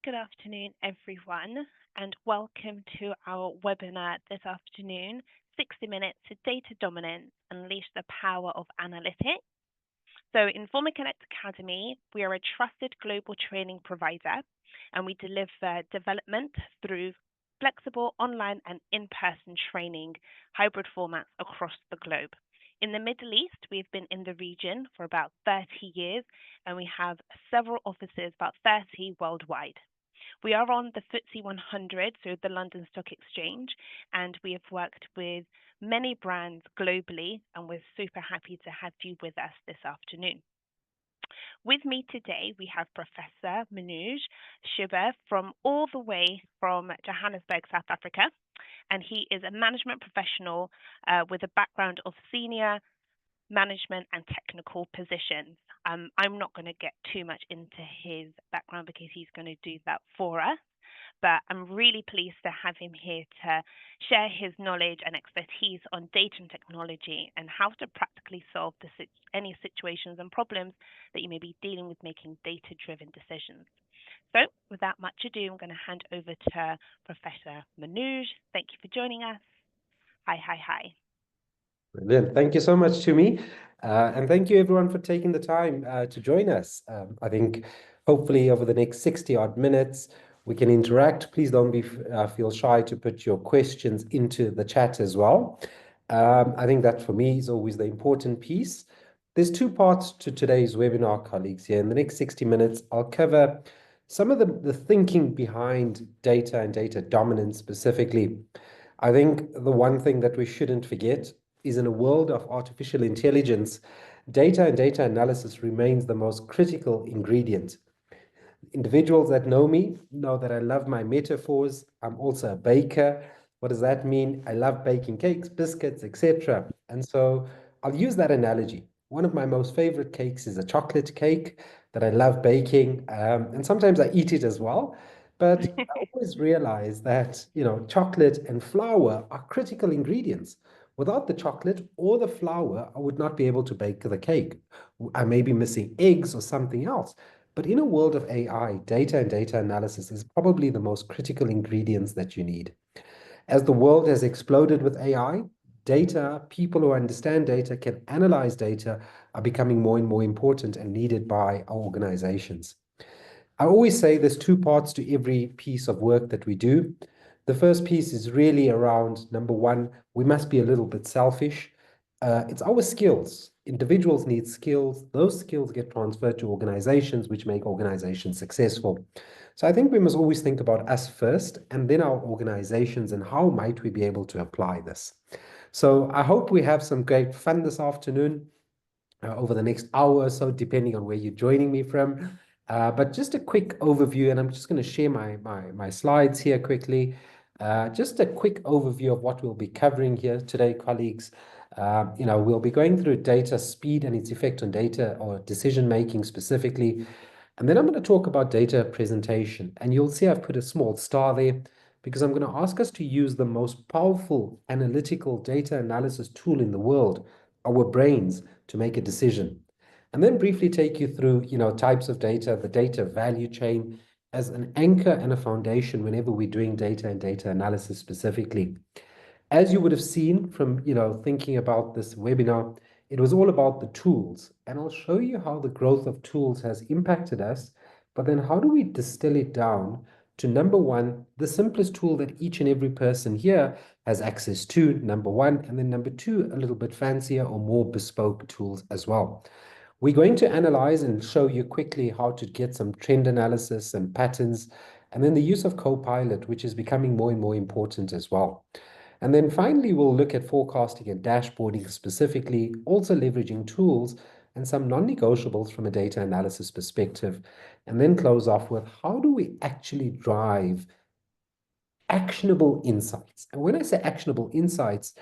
good afternoon, everyone, and welcome to our webinar this afternoon, 60 Minutes to Data Dominance, Unleash the Power of Analytics. So in Informa Connect Academy, we are a trusted global training provider, and we deliver development through flexible online and in-person training, hybrid formats across the globe. In the Middle East, we've been in the region for about 30 years, and we have several offices, about 30 worldwide. We are on the FTSE 100, so the London Stock Exchange, and we have worked with many brands globally, and we're super happy to have you with us this afternoon. With me today, we have Professor Manoj Chiba from all the way from Johannesburg, South Africa, and he is a management professional with a background of senior management and technical positions. I'm not going to get too much into his background because he's going to do that for us, but I'm really pleased to have him here to share his knowledge and expertise on data and technology and how to practically solve any situations and problems that you may be dealing with making data-driven decisions. So without much ado, I'm going to hand over to Professor Manoj. Thank you for joining us. Hi. Brilliant. Thank you so much to me. And thank you everyone for taking the time to join us. I think hopefully over the next 60 odd minutes, we can interact. Please don't feel shy to put your questions into the chat as well. I think that for me is always the important piece. There's two parts to today's webinar, colleagues. Here in the next 60 minutes, I'll cover some of the thinking behind data and data dominance specifically. I think the one thing that we shouldn't forget is in a world of artificial intelligence, data and data analysis remains the most critical ingredient. Individuals that know me know that I love my metaphors. I'm also a baker. What does that mean? I love baking cakes, biscuits, etc. And so I'll use that analogy. One of my most favorite cakes is a chocolate cake that I love baking. And sometimes I eat it as well. But I always realize that, chocolate and flour are critical ingredients. Without the chocolate or the flour, I would not be able to bake the cake. I may be missing eggs or something else. But in a world of AI, data and data analysis is probably the most critical ingredients that you need. As the world has exploded with AI, data, people who understand data, can analyze data, are becoming more and more important and needed by our organizations. I always say there's two parts to every piece of work that we do. The first piece is really around, number one, we must be a little bit selfish. It's our skills. Individuals need skills. Those skills get transferred to organizations, which make organizations successful. So I think we must always think about us first and then our organizations and how might we be able to apply this. So I hope we have some great fun this afternoon over the next hour or so, depending on where you're joining me from. But just a quick overview, and I'm just going to share my slides here quickly. Just a quick overview of what we'll be covering here today, colleagues. We'll be going through data speed and its effect on data or decision making specifically. And then I'm going to talk about data presentation. And you'll see I've put a small star there because I'm going to ask us to use the most powerful analytical data analysis tool in the world, our brains, to make a decision. And then briefly take you through, types of data, the data value chain as an anchor and a foundation whenever we're doing data and data analysis specifically. As you would have seen from, thinking about this webinar, it was all about the tools. And I'll show you how the growth of tools has impacted us. But then how do we distill it down to, number one, the simplest tool that each and every person here has access to, number one, and then number two, a little bit fancier or more bespoke tools as well. We're going to analyze and show you quickly how to get some trend analysis and patterns, and then the use of Copilot, which is becoming more and more important as well. And then finally, we'll look at forecasting and dashboarding specifically, also leveraging tools and some non-negotiables from a data analysis perspective, and then close off with how do we actually drive actionable insights? And when I say actionable insights,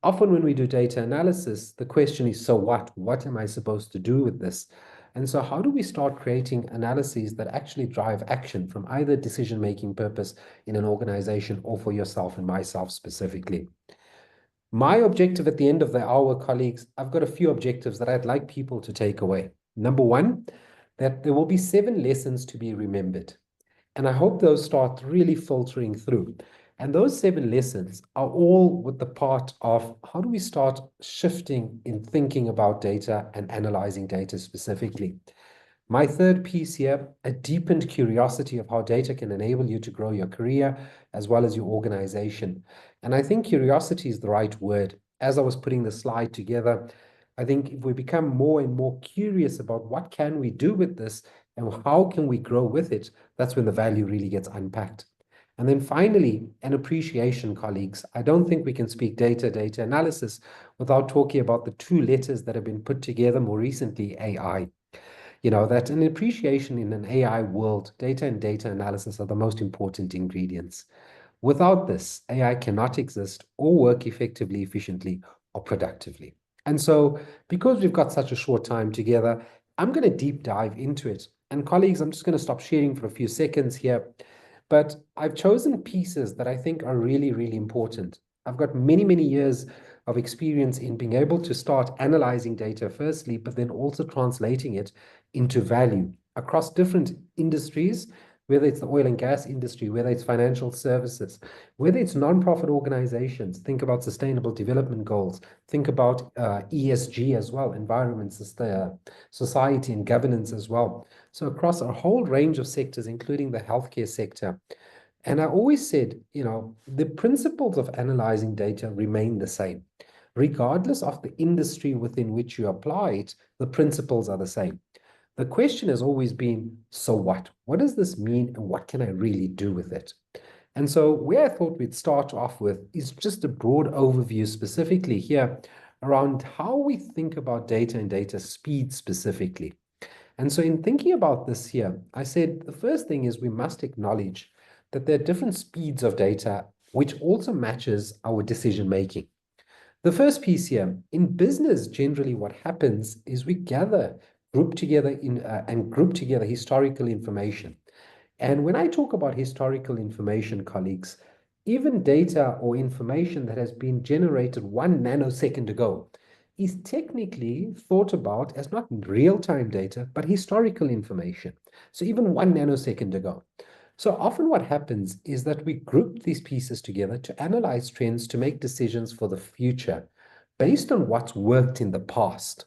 often when we do data analysis, the question is, so what? What am I supposed to do with this? And so how do we start creating analyses that actually drive action from either decision-making purpose in an organization or for yourself and myself specifically? My objective at the end of the hour, colleagues, I've got a few objectives that I'd like people to take away. Number one, that there will be 7 lessons to be remembered. And I hope those start really filtering through. And those 7 lessons are all with the part of how do we start shifting in thinking about data and analyzing data specifically. My third piece here, a deepened curiosity of how data can enable you to grow your career as well as your organization. And I think curiosity is the right word. As I was putting the slide together, I think if we become more and more curious about what can we do with this and how can we grow with it, that's when the value really gets unpacked. And then finally, an appreciation, colleagues. I don't think we can speak data analysis without talking about the 2 letters that have been put together more recently, AI. That an appreciation in an AI world, data and data analysis are the most important ingredients. Without this, AI cannot exist or work effectively, efficiently, or productively. And so, because we've got such a short time together, I'm going to deep dive into it. And colleagues, I'm just going to stop sharing for a few seconds here. But I've chosen pieces that I think are really, really important. I've got many, many years of experience in being able to start analyzing data firstly, but then also translating it into value across different industries, whether it's the oil and gas industry, whether it's financial services, whether it's nonprofit organizations. Think about sustainable development goals. Think about ESG as well, environment, society, and governance as well. So across a whole range of sectors, including the healthcare sector. And I always said, the principles of analyzing data remain the same. Regardless of the industry within which you apply it, the principles are the same. The question has always been, so what? What does this mean and what can I really do with it? And so where I thought we'd start off with is just a broad overview specifically here around how we think about data and data speed specifically. And so in thinking about this here, I said the first thing is we must acknowledge that there are different speeds of data, which also matches our decision making. The first piece here, in business, generally what happens is we gather, group together and group together historical information. And when I talk about historical information, colleagues, even data or information that has been generated 1 nanosecond ago is technically thought about as not real-time data, but historical information. So even 1 nanosecond ago. So often what happens is that we group these pieces together to analyze trends to make decisions for the future based on what's worked in the past.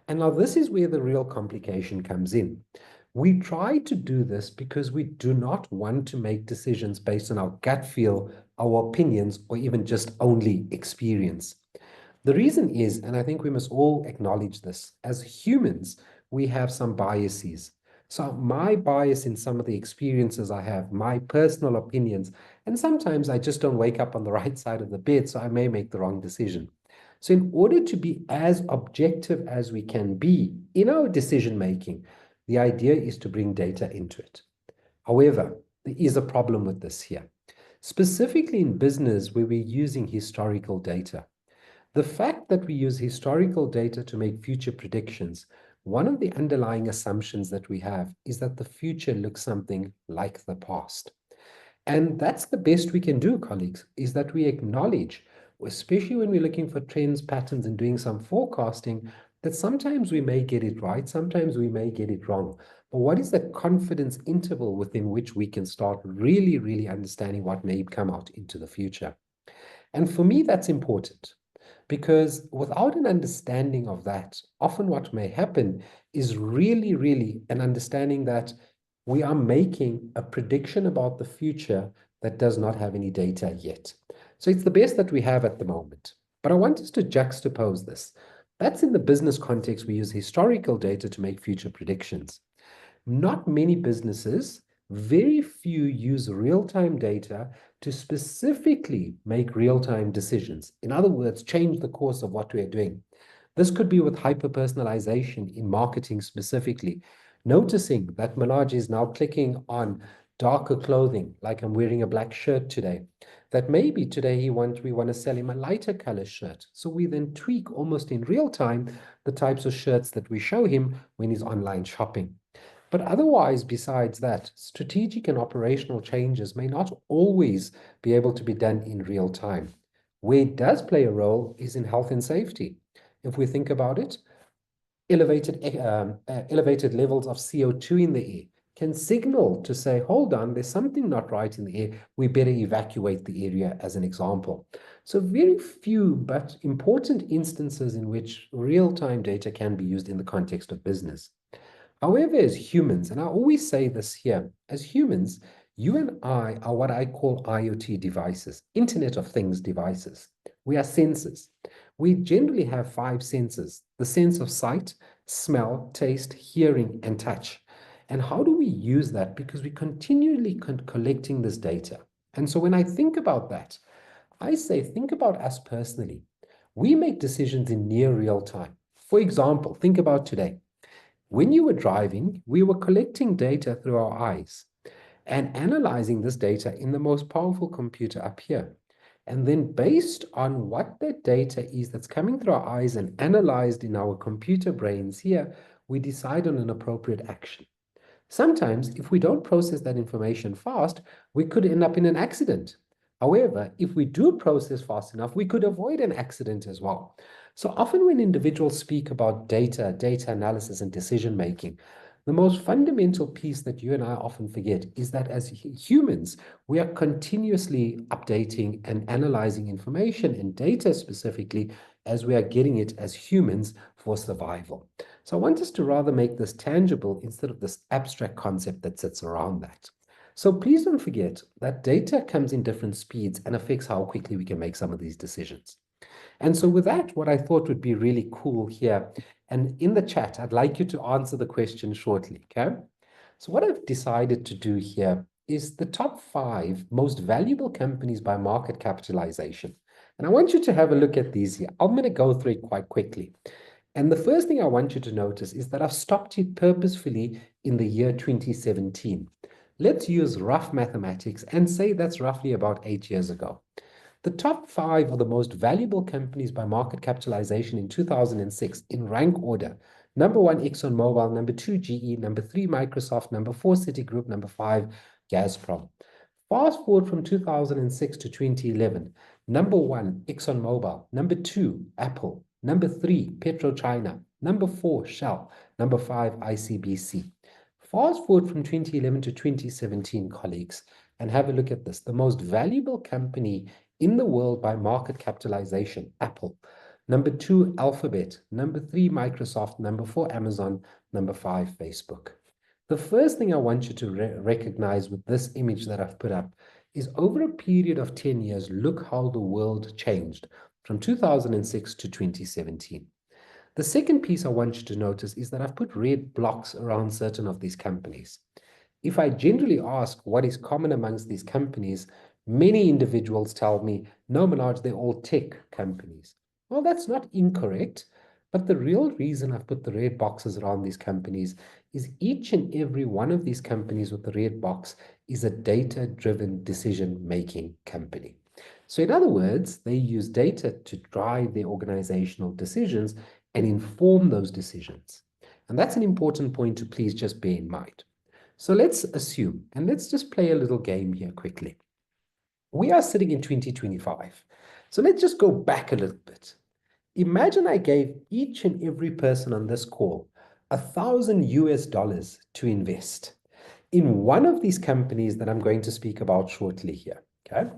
And now this is where the real complication comes in. We try to do this because we do not want to make decisions based on our gut feel, our opinions, or even just only experience. The reason is, and I think we must all acknowledge this, as humans, we have some biases. So my bias in some of the experiences I have, my personal opinions, and sometimes I just don't wake up on the right side of the bed, so I may make the wrong decision. So in order to be as objective as we can be in our decision making, the idea is to bring data into it. However, there is a problem with this here, specifically in business where we're using historical data. The fact that we use historical data to make future predictions, one of the underlying assumptions that we have is that the future looks something like the past. And that's the best we can do, colleagues, is that we acknowledge, especially when we're looking for trends, patterns, and doing some forecasting, that sometimes we may get it right, sometimes we may get it wrong. But what is the confidence interval within which we can start really, really understanding what may come out into the future? And for me, that's important. Because without an understanding of that, often what may happen is really, really an understanding that we are making a prediction about the future that does not have any data yet. So it's the best that we have at the moment. But I want us to juxtapose this. That's in the business context, we use historical data to make future predictions. Not many businesses, very few use real-time data to specifically make real-time decisions. In other words, change the course of what we're doing. This could be with hyper-personalization in marketing specifically. Noticing that Manoj is now clicking on darker clothing, like I'm wearing a black shirt today, that maybe today we want to sell him a lighter color shirt. So we then tweak almost in real time the types of shirts that we show him when he's online shopping. But otherwise, besides that, strategic and operational changes may not always be able to be done in real time. Where it does play a role is in health and safety. If we think about it, elevated levels of CO2 in the air can signal to say, hold on, there's something not right in the air. We better evacuate the area, as an example. So very few but important instances in which real-time data can be used in the context of business. However, as humans, and I always say this here, as humans, you and I are what I call IoT devices, Internet of Things devices. We are sensors. We generally have 5 senses: the sense of sight, smell, taste, hearing, and touch. And how do we use that? Because we're continually collecting this data. And so when I think about that, I say, think about us personally. We make decisions in near real time. For example, think about today. When you were driving, we were collecting data through our eyes and analyzing this data in the most powerful computer up here. And then based on what that data is that's coming through our eyes and analyzed in our computer brains here, we decide on an appropriate action. Sometimes, if we don't process that information fast, we could end up in an accident. However, if we do process fast enough, we could avoid an accident as well. So often when individuals speak about data analysis and decision making, the most fundamental piece that you and I often forget is that as humans, we are continuously updating and analyzing information and data specifically as we are getting it as humans for survival. So I want us to rather make this tangible instead of this abstract concept that sits around that. So please don't forget that data comes in different speeds and affects how quickly we can make some of these decisions. And so with that, what I thought would be really cool here, and in the chat, I'd like you to answer the question shortly, okay? So what I've decided to do here is the top 5 most valuable companies by market capitalization. And I want you to have a look at these here. I'm going to go through it quite quickly. And the first thing I want you to notice is that I've stopped it purposefully in the year 2017. Let's use rough mathematics and say that's roughly about 8 years ago. The top 5 are the most valuable companies by market capitalization in 2006 in rank order. Number 1, ExxonMobil. Number 2, GE. Number 3, Microsoft. Number 4, Citigroup. Number 5, Gazprom. Fast forward from 2006 to 2011. Number 1, ExxonMobil. Number 2, Apple. Number 3, PetroChina. Number 4, Shell. Number 5, ICBC. Fast forward from 2011 to 2017, colleagues, and have a look at this. The most valuable company in the world by market capitalization, Apple. Number 2, Alphabet. Number 3, Microsoft. Number 4, Amazon. Number 5, Facebook. The first thing I want you to recognize with this image that I've put up is over a period of 10 years, look how the world changed from 2006 to 2017. The second piece I want you to notice is that I've put red blocks around certain of these companies. If I generally ask what is common amongst these companies, many individuals tell me, no, Manoj, they're all tech companies. Well, that's not incorrect, but the real reason I've put the red boxes around these companies is each and every one of these companies with the red box is a data-driven decision-making company. So in other words, they use data to drive their organizational decisions and inform those decisions. And that's an important point to please just bear in mind. So let's assume, and let's just play a little game here quickly. We are sitting in 2025. So let's just go back a little bit. Imagine I gave each and every person on this call $1,000 to invest in one of these companies that I'm going to speak about shortly here, okay?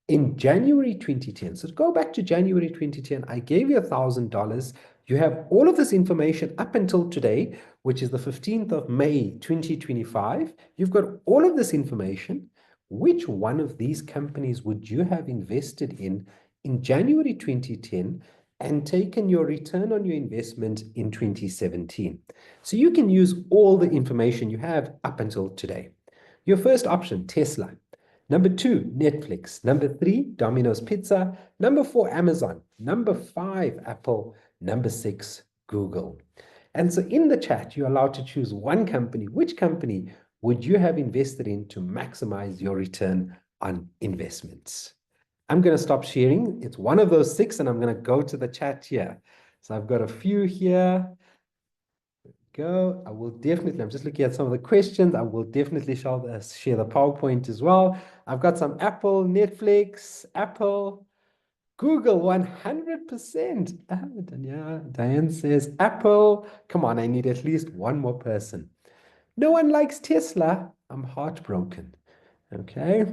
In January 2010, so go back to January 2010, I gave you $1,000. You have all of this information up until today, which is the 15th of May, 2025. You've got all of this information. Which one of these companies would you have invested in January 2010 and taken your return on your investment in 2017? So you can use all the information you have up until today. Your first option, Tesla. Number 2, Netflix. Number 3, Domino's Pizza. Number 4, Amazon. Number 5, Apple. Number 6, Google. And so in the chat, you're allowed to choose one company. Which company would you have invested in to maximize your return on investments? I'm going to stop sharing. It's one of those 6, and I'm going to go to the chat here. So I've got a few here. Go. I will definitely, I'm just looking at some of the questions. I will definitely share the PowerPoint as well. I've got some Apple, Netflix, Apple, Google, 100%. Yeah, Diane says Apple. Come on, I need at least one more person. No one likes Tesla. I'm heartbroken. Okay.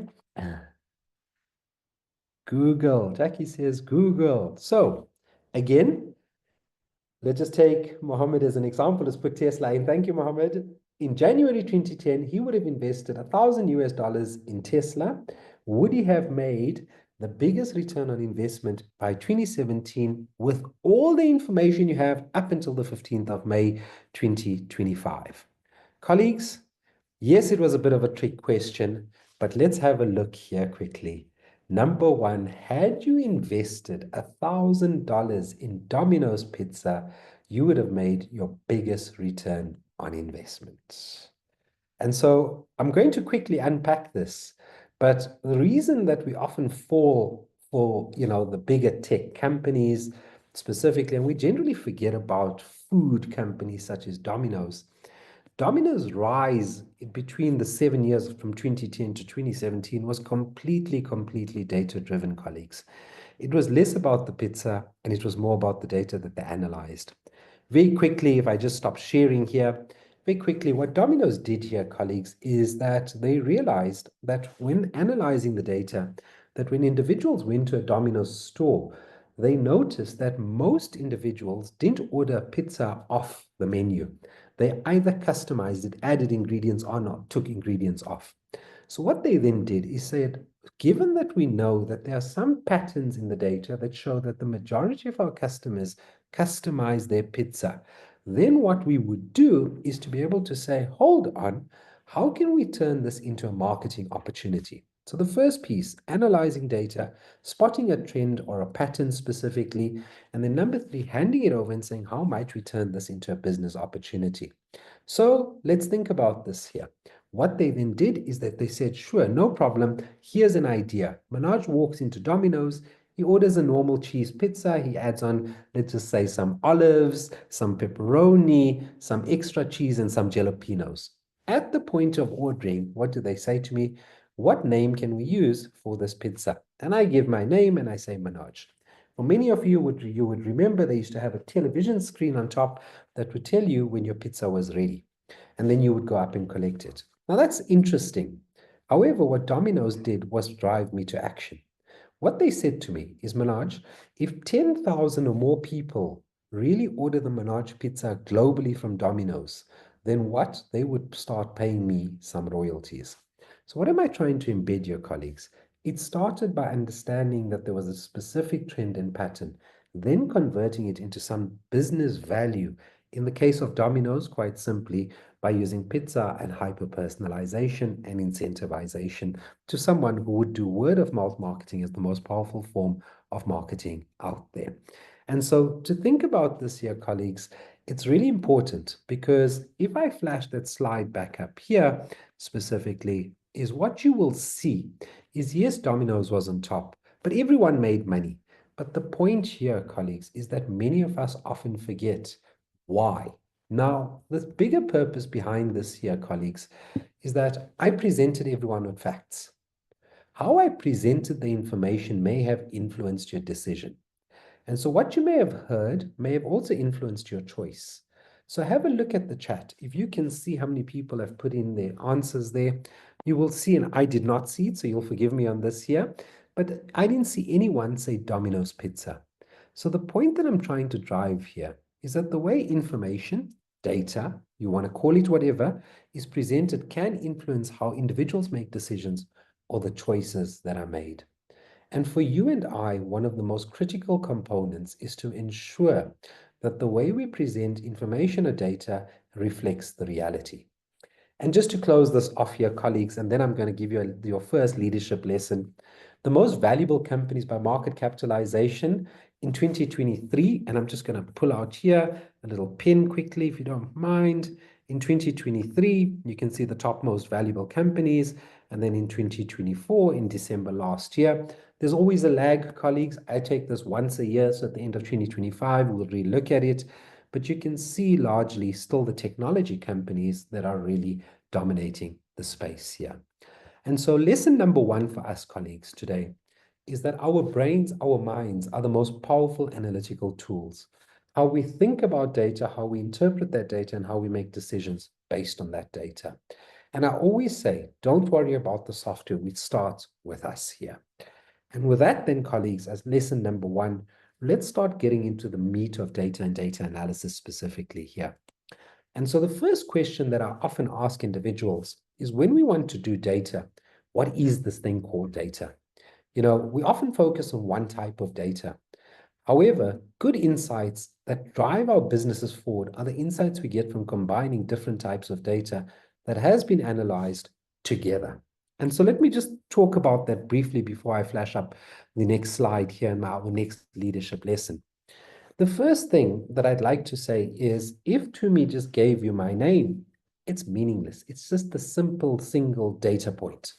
Google. Jackie says Google. So again, let's just take Mohammed as an example. Let's put Tesla in. Thank you, Mohammed. In January 2010, he would have invested $1,000 in Tesla. Would he have made the biggest return on investment by 2017 with all the information you have up until the 15th of May, 2025? Colleagues, yes, it was a bit of a trick question, but let's have a look here quickly. Number one, had you invested $1,000 in Domino's Pizza, you would have made your biggest return on investment. And so I'm going to quickly unpack this. But the reason that we often fall for, the bigger tech companies specifically, and we generally forget about food companies such as Domino's. Domino's rise between the 7 years from 2010 to 2017 was completely data-driven, colleagues. It was less about the pizza and it was more about the data that they analyzed. Very quickly, if I just stop sharing here, very quickly, what Domino's did here, colleagues, is that they realized that when analyzing the data, that when individuals went to a Domino's store, they noticed that most individuals didn't order pizza off the menu. They either customized it, added ingredients on, or took ingredients off. So what they then did is said, given that we know that there are some patterns in the data that show that the majority of our customers customize their pizza, then what we would do is to be able to say, hold on, how can we turn this into a marketing opportunity? So the first piece, analyzing data, spotting a trend or a pattern specifically, and then number three, handing it over and saying, how might we turn this into a business opportunity? So let's think about this here. What they then did is that they said, sure, no problem. Here's an idea. Manoj walks into Domino's. He orders a normal cheese pizza. He adds on, let's just say, some olives, some pepperoni, some extra cheese, and some jalapenos. At the point of ordering, what do they say to me? What name can we use for this pizza? And I give my name and I say Manoj. For many of you would remember they used to have a television screen on top that would tell you when your pizza was ready. And then you would go up and collect it. Now that's interesting. However, what Domino's did was drive me to action. What they said to me is, Manoj, if 10,000 or more people really order the Manoj pizza globally from Domino's, then what? They would start paying me some royalties. So what am I trying to embed here, colleagues? It started by understanding that there was a specific trend and pattern, then converting it into some business value. In the case of Domino's, quite simply, by using pizza and hyper-personalization and incentivization to someone who would do word of mouth marketing as the most powerful form of marketing out there. And so to think about this here, colleagues, it's really important because if I flash that slide back up here specifically, is what you will see is yes, Domino's was on top, but everyone made money. But the point here, colleagues, is that many of us often forget why. Now, the bigger purpose behind this here, colleagues, is that I presented everyone with facts. How I presented the information may have influenced your decision. And so what you may have heard may have also influenced your choice. So have a look at the chat. If you can see how many people have put in their answers there, you will see, and I did not see it, so you'll forgive me on this here, but I didn't see anyone say Domino's Pizza. So the point that I'm trying to drive here is that the way information, data, you want to call it whatever, is presented can influence how individuals make decisions or the choices that are made. And for you and I, one of the most critical components is to ensure that the way we present information or data reflects the reality. And just to close this off here, colleagues, and then I'm going to give you your first leadership lesson. The most valuable companies by market capitalization in 2023, and I'm just going to pull out here a little pin quickly, if you don't mind. In 2023, you can see the top most valuable companies. And then in 2024, in December last year, there's always a lag, colleagues. I take this once a year. So at the end of 2025, we'll relook at it. But you can see largely still the technology companies that are really dominating the space here. And so lesson number one for us, colleagues, today is that our brains, our minds are the most powerful analytical tools. how we think about data, how we interpret that data, and how we make decisions based on that data. And I always say, don't worry about the software. We start with us here. And with that, then, colleagues, as lesson number one, let's start getting into the meat of data and data analysis specifically here. And so the first question that I often ask individuals is, when we want to do data, what is this thing called data? You know, we often focus on one type of data. However, good insights that drive our businesses forward are the insights we get from combining different types of data that has been analyzed together. And so let me just talk about that briefly before I flash up the next slide here in our next leadership lesson. The first thing that I'd like to say is, if Tumi just gave you my name, it's meaningless. It's just a simple single data point.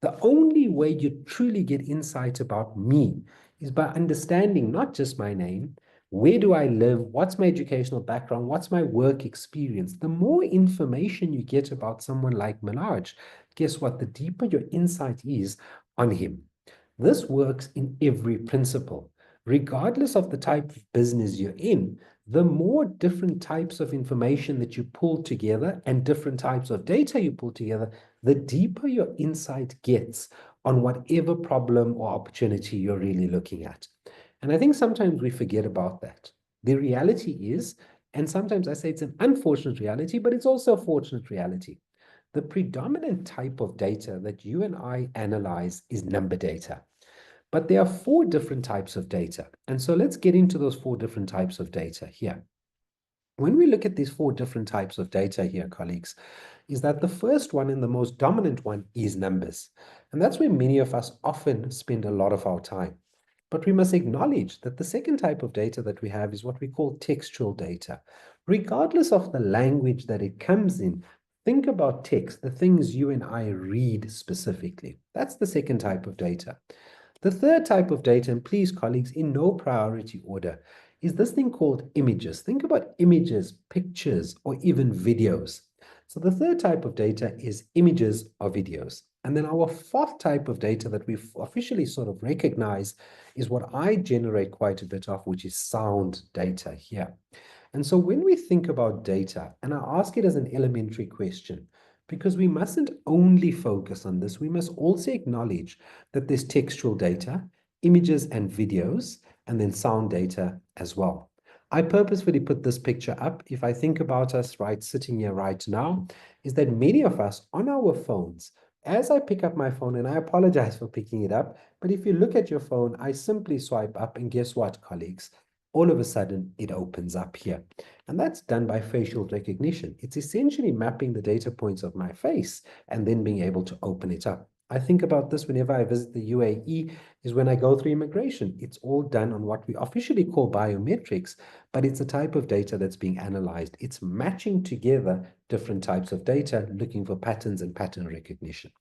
The only way you truly get insight about me is by understanding not just my name, where do I live, what's my educational background, what's my work experience. The more information you get about someone like Manoj, guess what? The deeper your insight is on him. This works in every principle. Regardless of the type of business you're in, the more different types of information that you pull together and different types of data you pull together, the deeper your insight gets on whatever problem or opportunity you're really looking at. And I think sometimes we forget about that. The reality is, and sometimes I say it's an unfortunate reality, but it's also a fortunate reality. The predominant type of data that you and I analyze is number data. But there are four different types of data. And so let's get into those four different types of data here. When we look at these four different types of data here, colleagues, is that the first one and the most dominant one is numbers. And that's where many of us often spend a lot of our time. But we must acknowledge that the second type of data that we have is what we call textual data. Regardless of the language that it comes in, think about text, the things you and I read specifically. That's the second type of data. The third type of data, and please, colleagues, in no priority order, is this thing called images. Think about images, pictures, or even videos. So the third type of data is images or videos. And then our fourth type of data that we officially sort of recognize is what I generate quite a bit of, which is sound data here. And so when we think about data, and I ask it as an elementary question, because we mustn't only focus on this, we must also acknowledge that there's textual data, images and videos, and then sound data as well. I purposefully put this picture up. If I think about us right sitting here right now, is that many of us on our phones, as I pick up my phone, and I apologize for picking it up, but if you look at your phone, I simply swipe up, and guess what, colleagues? All of a sudden, it opens up here. And that's done by facial recognition. It's essentially mapping the data points of my face and then being able to open it up. I think about this whenever I visit the UAE, is when I go through immigration. It's all done on what we officially call biometrics, but it's a type of data that's being analyzed. It's matching together different types of data, looking for patterns and pattern recognition.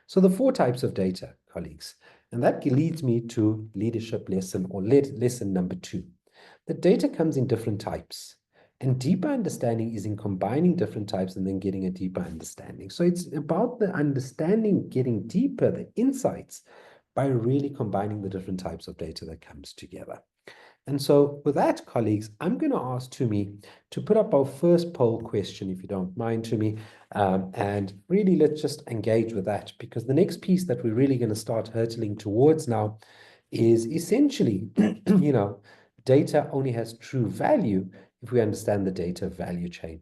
So the four types of data, colleagues, and that leads me to leadership lesson or lesson number 2. The data comes in different types. And deeper understanding is in combining different types and then getting a deeper understanding. So it's about the understanding getting deeper, the insights, by really combining the different types of data that comes together. And so with that, colleagues, I'm going to ask Tumi to put up our first poll question, if you don't mind, Tumi. And really, let's just engage with that, because the next piece that we're really going to start hurtling towards now is essentially, data only has true value if we understand the data value chain.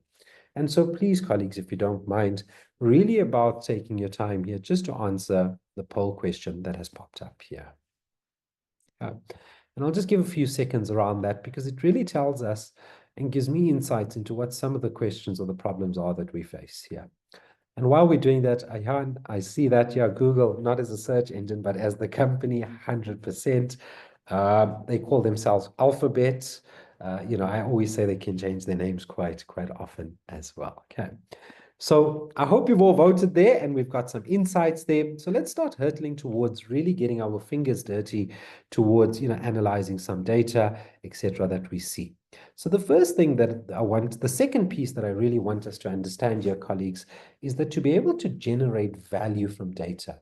And so please, colleagues, if you don't mind, really about taking your time here just to answer the poll question that has popped up here. And I'll just give a few seconds around that, because it really tells us and gives me insights into what some of the questions or the problems are that we face here. And while we're doing that, I see that, Google, not as a search engine, but as the company, 100%. They call themselves Alphabet. I always say they can change their names quite often as well. Okay. So I hope you've all voted there and we've got some insights there. So let's start hurtling towards really getting our fingers dirty towards, analyzing some data, etc., that we see. So the first thing that the second piece that I really want us to understand here, colleagues, is that to be able to generate value from data,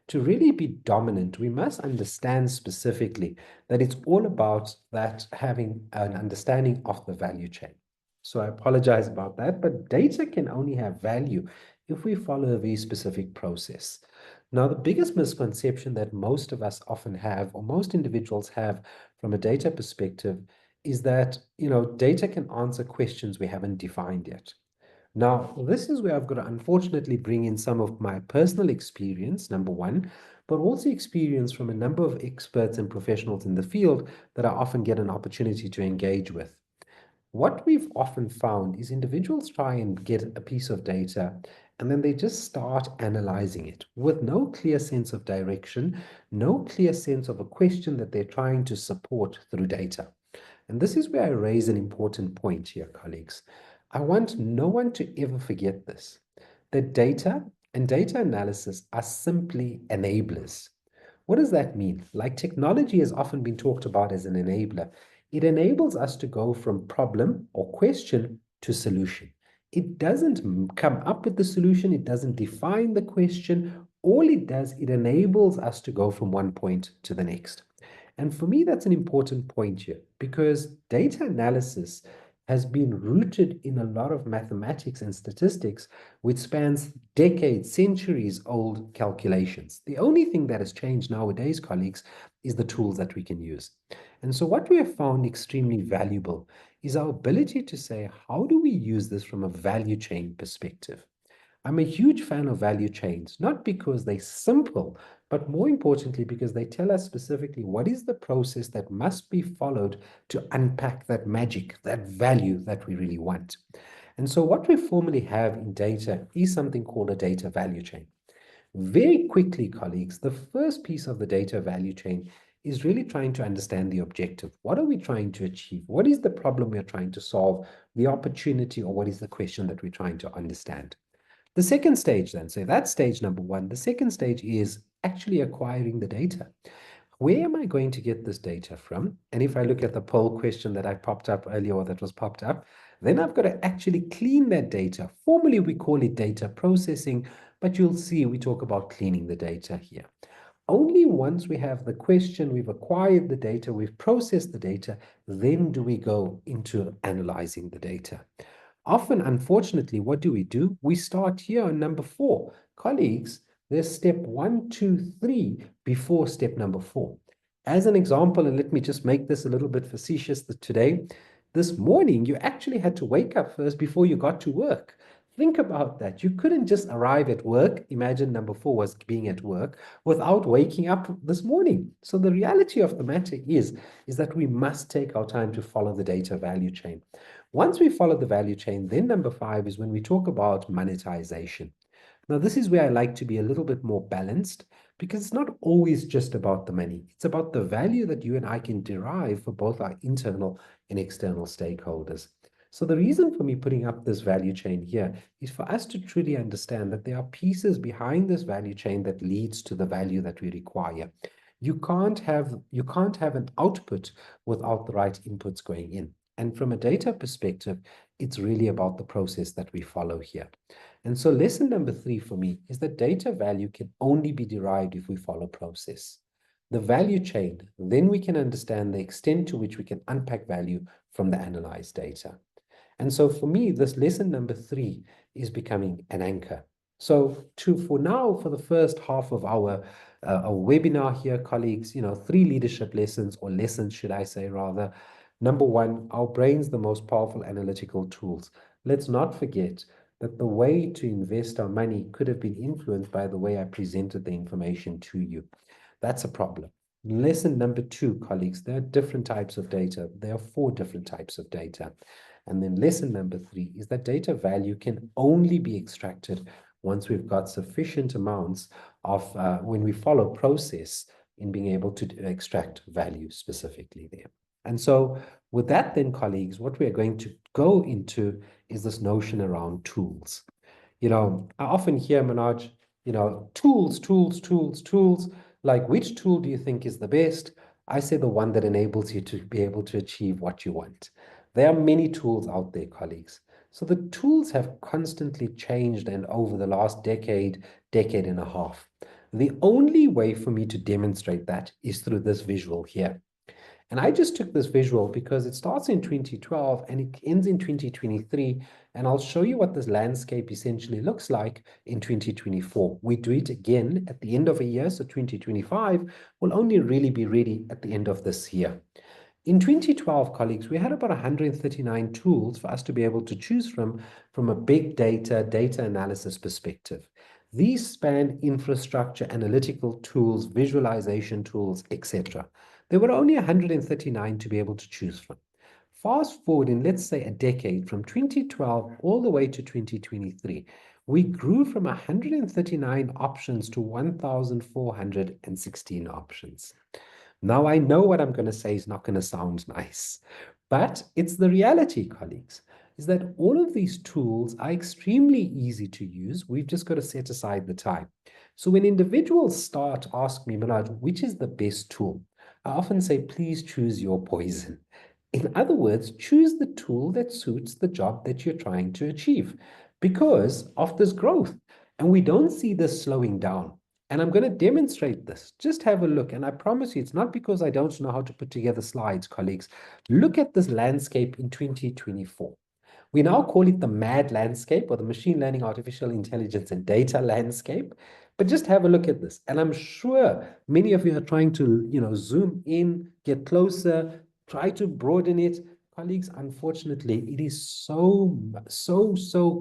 to really be dominant, we must understand specifically that it's all about that having an understanding of the value chain. So I apologize about that, but data can only have value if we follow a very specific process. Now, the biggest misconception that most of us often have, or most individuals have from a data perspective, is that, data can answer questions we haven't defined yet. Now, this is where I've got to unfortunately bring in some of my personal experience, number one, but also experience from a number of experts and professionals in the field that I often get an opportunity to engage with. What we've often found is individuals try and get a piece of data and then they just start analyzing it with no clear sense of direction, no clear sense of a question that they're trying to support through data. And this is where I raise an important point here, colleagues. I want no one to ever forget this, that data and data analysis are simply enablers. What does that mean? Like technology has often been talked about as an enabler. It enables us to go from problem or question to solution. It doesn't come up with the solution. It doesn't define the question. All it does, it enables us to go from one point to the next. And for me, that's an important point here because data analysis has been rooted in a lot of mathematics and statistics, which spans decades, centuries old calculations. The only thing that has changed nowadays, colleagues, is the tools that we can use. And so what we have found extremely valuable is our ability to say, how do we use this from a value chain perspective? I'm a huge fan of value chains, not because they're simple, but more importantly, because they tell us specifically what is the process that must be followed to unpack that magic, that value that we really want. And so what we formally have in data is something called a data value chain. Very quickly, colleagues, the first piece of the data value chain is really trying to understand the objective. What are we trying to achieve? What is the problem we're trying to solve, the opportunity, or what is the question that we're trying to understand? The second stage then, so that's stage number one. The second stage is actually acquiring the data. Where am I going to get this data from? And if I look at the poll question that I popped up earlier or that was popped up, then I've got to actually clean that data. Formally, we call it data processing, but you'll see we talk about cleaning the data here. Only once we have the question, we've acquired the data, we've processed the data, then do we go into analyzing the data. Often, unfortunately, what do? We start here on number 4. Colleagues, there's step 1, 2, 3 before step number 4. As an example, and let me just make this a little bit facetious today, this morning you actually had to wake up first before you got to work. Think about that. You couldn't just arrive at work. Imagine number 4 was being at work without waking up this morning. So the reality of the matter is that we must take our time to follow the data value chain. Once we follow the value chain, then number 5 is when we talk about monetization. Now, this is where I like to be a little bit more balanced because it's not always just about the money. It's about the value that you and I can derive for both our internal and external stakeholders. So the reason for me putting up this value chain here is for us to truly understand that there are pieces behind this value chain that leads to the value that we require. You can't have an output without the right inputs going in. And from a data perspective, it's really about the process that we follow here. And so lesson number 3 for me is that data value can only be derived if we follow process. The value chain, then we can understand the extent to which we can unpack value from the analyzed data. And so for me, this lesson number 3 is becoming an anchor. So for the first half of our webinar here, colleagues, 3 leadership lessons, or lessons, should I say rather. Number 1, our brain's the most powerful analytical tools. Let's not forget that the way to invest our money could have been influenced by the way I presented the information to you. That's a problem. Lesson number 2, colleagues, there are different types of data. There are 4 different types of data. And then lesson number 3 is that data value can only be extracted once we've got sufficient amounts of, when we follow process in being able to extract value specifically there. And so with that then, colleagues, what we're going to go into is this notion around tools. I often hear, Manoj, tools, tools, tools, tools. Like, which tool do you think is the best? I say the one that enables you to be able to achieve what you want. There are many tools out there, colleagues. So the tools have constantly changed and over the last decade and a half. The only way for me to demonstrate that is through this visual here. And I just took this visual because it starts in 2012 and it ends in 2023. And I'll show you what this landscape essentially looks like in 2024. We do it again at the end of a year, so 2025 will only really be ready at the end of this year. In 2012, colleagues, we had about 139 tools for us to be able to choose from a big data analysis perspective. These span infrastructure, analytical tools, visualization tools, etc. There were only 139 to be able to choose from. Fast forward in, let's say, a decade from 2012 all the way to 2023, we grew from 139 options to 1,416 options. Now, I know what I'm going to say is not going to sound nice, but it's the reality, colleagues, is that all of these tools are extremely easy to use. We've just got to set aside the time. So when individuals start asking me, Manoj, which is the best tool? I often say, please choose your poison. In other words, choose the tool that suits the job that you're trying to achieve because of this growth. And we don't see this slowing down. And I'm going to demonstrate this. Just have a look. And I promise you, it's not because I don't know how to put together slides, colleagues. Look at this landscape in 2024. We now call it the MAD landscape, or the machine learning, artificial intelligence, and data landscape. But just have a look at this. And I'm sure many of you are trying to, zoom in, get closer, try to broaden it. Colleagues, unfortunately, it is so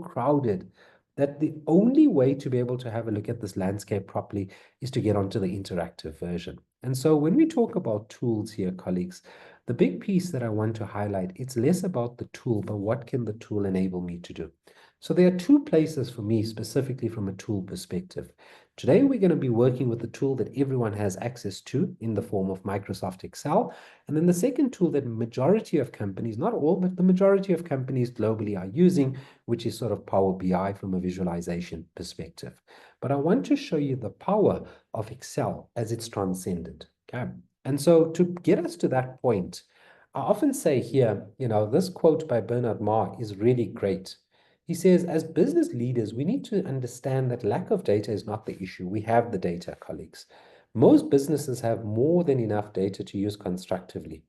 crowded that the only way to be able to have a look at this landscape properly is to get onto the interactive version. And so when we talk about tools here, colleagues, the big piece that I want to highlight, it's less about the tool, but what can the tool enable me to do? So there are two places for me, specifically from a tool perspective. Today, we're going to be working with the tool that everyone has access to in the form of Microsoft Excel. And then the second tool that majority of companies, not all, but the majority of companies globally are using, which is sort of Power BI from a visualization perspective. But I want to show you the power of Excel as it's transcended. Okay. And so to get us to that point, I often say here, this quote by Bernard Marr is really great. He says, as business leaders, we need to understand that lack of data is not the issue. We have the data, colleagues. Most businesses have more than enough data to use constructively.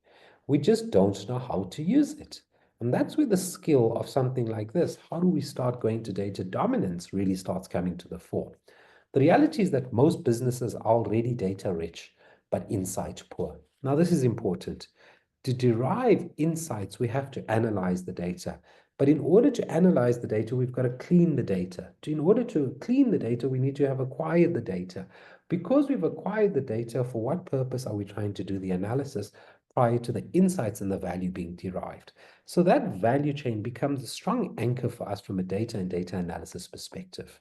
We just don't know how to use it. And that's where the skill of something like this, how do we start going to data dominance, really starts coming to the fore. The reality is that most businesses are already data rich, but insight poor. Now, this is important. To derive insights, we have to analyze the data. But in order to analyze the data, we've got to clean the data. In order to clean the data, we need to have acquired the data. Because we've acquired the data, for what purpose are we trying to do the analysis prior to the insights and the value being derived? So that value chain becomes a strong anchor for us from a data and data analysis perspective.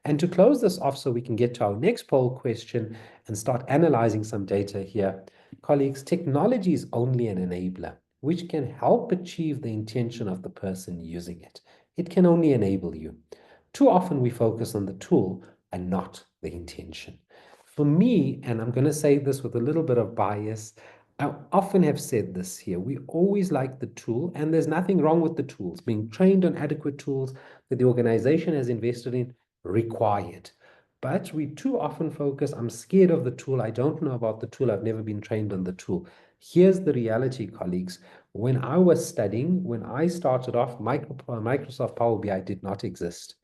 And to close this off so we can get to our next poll question and start analyzing some data here, colleagues, technology is only an enabler, which can help achieve the intention of the person using it. It can only enable you. Too often we focus on the tool and not the intention. For me, and I'm going to say this with a little bit of bias, I often have said this here. We always like the tool, and there's nothing wrong with the tools. Being trained on adequate tools that the organization has invested in, required. But we too often focus, I'm scared of the tool. I don't know about the tool. I've never been trained on the tool. Here's the reality, colleagues. When I was studying, when I started off, Microsoft Power BI did not exist.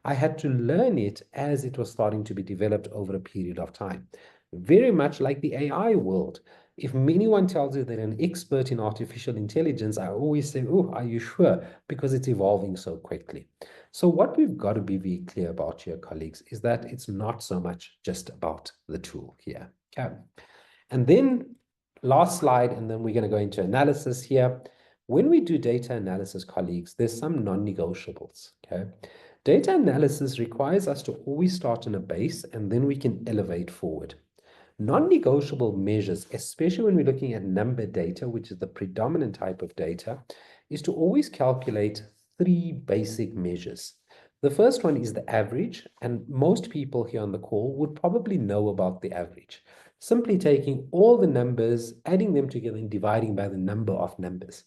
I had to learn it as it was starting to be developed over a period of time. Very much like the AI world. If anyone tells you they're an expert in artificial intelligence, I always say, oh, are you sure? Because it's evolving so quickly. So what we've got to be very clear about here, colleagues, is that it's not so much just about the tool here. Okay. And then last slide, and then we're going to go into analysis here. When we do data analysis, colleagues, there's some non-negotiables. Okay. Data analysis requires us to always start on a base, and then we can elevate forward. Non-negotiable measures, especially when we're looking at number data, which is the predominant type of data, is to always calculate three basic measures. The first one is the average, and most people here on the call would probably know about the average. Simply taking all the numbers, adding them together and dividing by the number of numbers.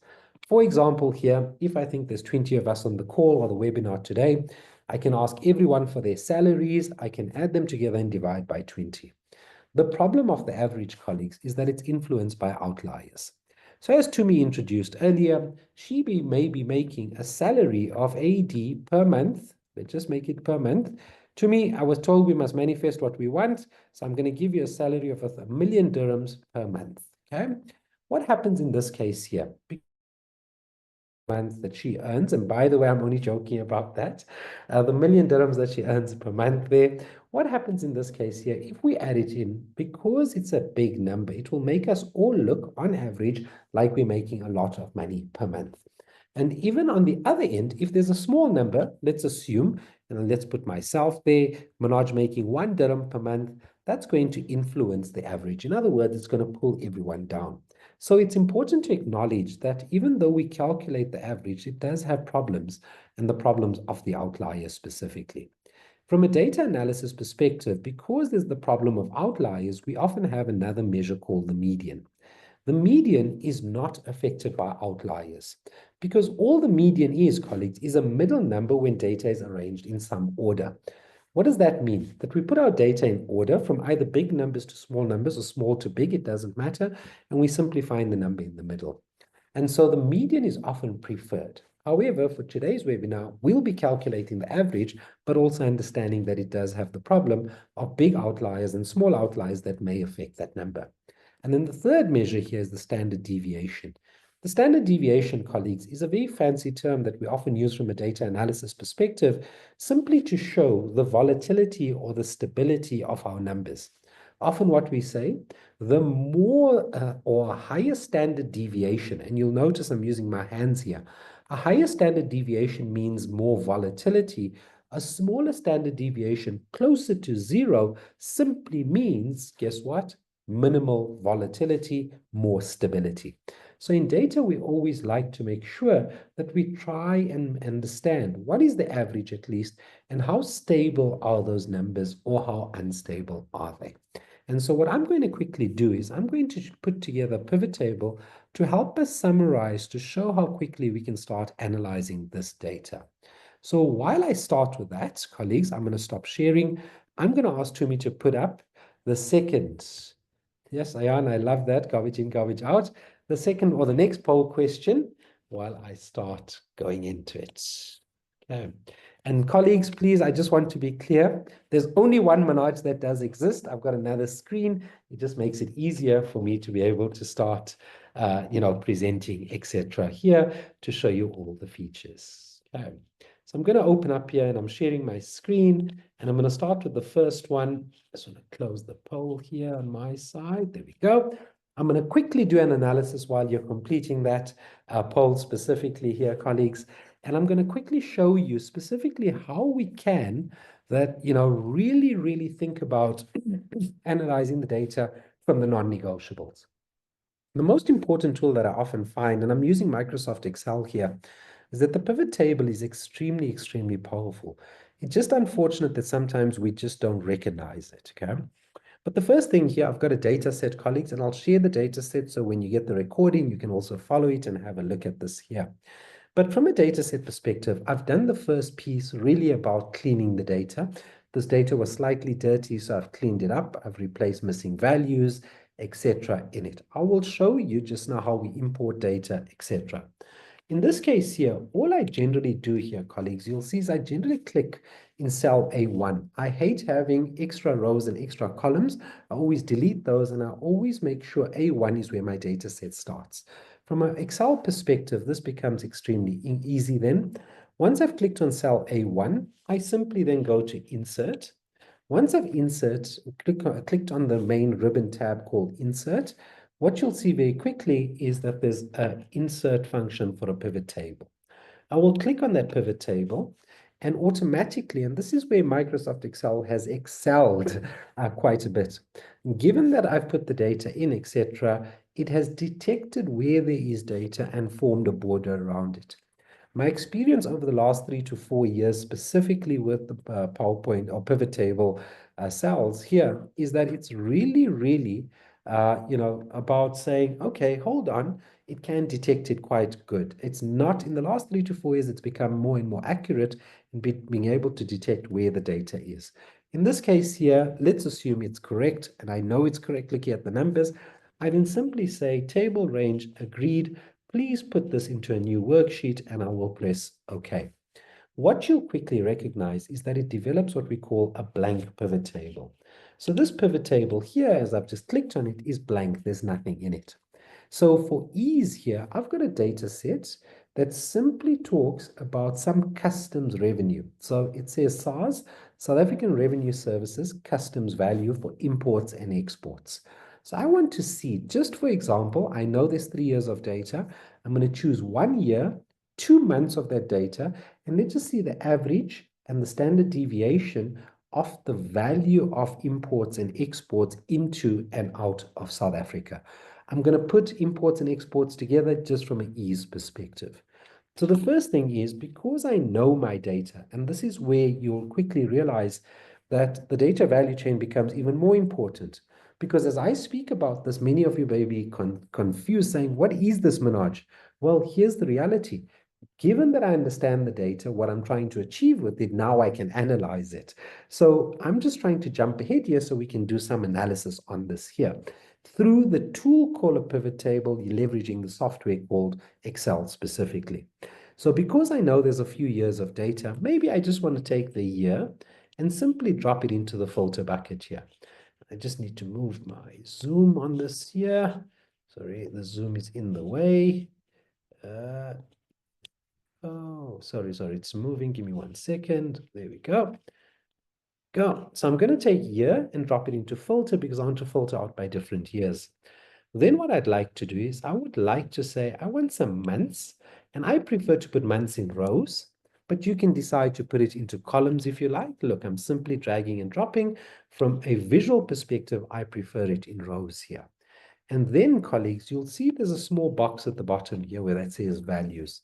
For example, here, if I think there's 20 of us on the call or the webinar today, I can ask everyone for their salaries. I can add them together and divide by 20. The problem of the average, colleagues, is that it's influenced by outliers. So as Tumi introduced earlier, she may be making a salary of AD per month. Let's just make it per month. To me, I was told we must manifest what we want. So I'm going to give you a salary of 1,000,000 dirhams per month. Okay. What happens in this case here? Month that she earns, and by the way, I'm only joking about that. The 1,000,000 dirhams that she earns per month there. What happens in this case here, if we add it in, because it's a big number, it will make us all look on average like we're making a lot of money per month. And even on the other end, if there's a small number, let's assume, and let's put myself there, Manoj making 1 dirham per month, that's going to influence the average. In other words, it's going to pull everyone down. So it's important to acknowledge that even though we calculate the average, it does have problems, and the problems of the outliers specifically. From a data analysis perspective, because there's the problem of outliers, we often have another measure called the median. The median is not affected by outliers because all the median is, colleagues, is a middle number when data is arranged in some order. What does that mean? That we put our data in order from either big numbers to small numbers or small to big, it doesn't matter, and we simply find the number in the middle. And so the median is often preferred. However, for today's webinar, we'll be calculating the average, but also understanding that it does have the problem of big outliers and small outliers that may affect that number. And then the third measure here is the standard deviation. The standard deviation, colleagues, is a very fancy term that we often use from a data analysis perspective, simply to show the volatility or the stability of our numbers. Often what we say, the more or higher standard deviation, and you'll notice I'm using my hands here, a higher standard deviation means more volatility. A smaller standard deviation closer to zero simply means, guess what? Minimal volatility, more stability. So in data, we always like to make sure that we try and understand what is the average at least, and how stable are those numbers or how unstable are they. And so what I'm going to quickly do is I'm going to put together a pivot table to help us summarize, to show how quickly we can start analyzing this data. So while I start with that, colleagues, I'm going to stop sharing. I'm going to ask Tumi to put up the second. Yes, Ayan, I love that. Garbage in, garbage out. The second or the next poll question while I start going into it. Okay. And colleagues, please, I just want to be clear. There's only one Manoj that does exist. I've got another screen. It just makes it easier for me to be able to start, presenting, etc. here to show you all the features. Okay. So I'm going to open up here and I'm sharing my screen, and I'm going to start with the first one. I just want to close the poll here on my side. There we go. I'm going to quickly do an analysis while you're completing that poll specifically here, colleagues. And I'm going to quickly show you specifically how we can really, really think about analyzing the data from the non-negotiables. The most important tool that I often find, and I'm using Microsoft Excel here, is that the pivot table is extremely, extremely powerful. It's just unfortunate that sometimes we just don't recognize it, okay? But the first thing here, I've got a data set, colleagues, and I'll share the data set so when you get the recording, you can also follow it and have a look at this here. But from a data set perspective, I've done the first piece really about cleaning the data. This data was slightly dirty, so I've cleaned it up. I've replaced missing values, etc. in it. I will show you just now how we import data, etc. In this case here, all I generally do here, colleagues, you'll see is I generally click in cell A1. I hate having extra rows and extra columns. I always delete those, and I always make sure A1 is where my data set starts. From an Excel perspective, this becomes extremely easy then. Once I've clicked on cell A1, I simply then go to Insert. Once I've clicked on the main ribbon tab called Insert, what you'll see very quickly is that there's an insert function for a pivot table. I will click on that pivot table, and automatically, and this is where Microsoft Excel has excelled quite a bit. Given that I've put the data in, etc., it has detected where there is data and formed a border around it. My experience over the last 3 to 4 years, specifically with the PowerPoint or pivot table cells here, is that it's really, really, about saying, okay, hold on, it can detect it quite good. It's not, in the last 3 to 4 years, it's become more and more accurate, and being able to detect where the data is. In this case here, let's assume it's correct, and I know it's correct looking at the numbers. I then simply say table range agreed. Please put this into a new worksheet, and I will press OK. What you'll quickly recognize is that it develops what we call a blank pivot table. So this pivot table here, as I've just clicked on it, is blank. There's nothing in it. So for ease here, I've got a data set that simply talks about some customs revenue. So it says SARS, South African Revenue Services, customs value for imports and exports. So I want to see, just for example, I know there's 3 years of data. I'm going to choose 1 year, 2 months of that data, and let's just see the average and the standard deviation of the value of imports and exports into and out of South Africa. I'm going to put imports and exports together just from an ease perspective. So the first thing is, because I know my data, and this is where you'll quickly realize that the data value chain becomes even more important. Because as I speak about this, many of you may be confused, saying, what is this, Manoj? Well, here's the reality. Given that I understand the data, what I'm trying to achieve with it, now I can analyze it. So I'm just trying to jump ahead here so we can do some analysis on this here. Through the tool called a pivot table, you're leveraging the software called Excel specifically. So because I know there's a few years of data, maybe I just want to take the year and simply drop it into the filter bucket here. I just need to move my zoom on this here. Sorry, the zoom is in the way. Oh, sorry, it's moving. Give me 1 second. There we go. So I'm going to take year and drop it into filter because I want to filter out by different years. Then what I'd like to do is I would like to say I want some months, and I prefer to put months in rows, but you can decide to put it into columns if you like. Look, I'm simply dragging and dropping. From a visual perspective, I prefer it in rows here. And then, colleagues, you'll see there's a small box at the bottom here where that says values.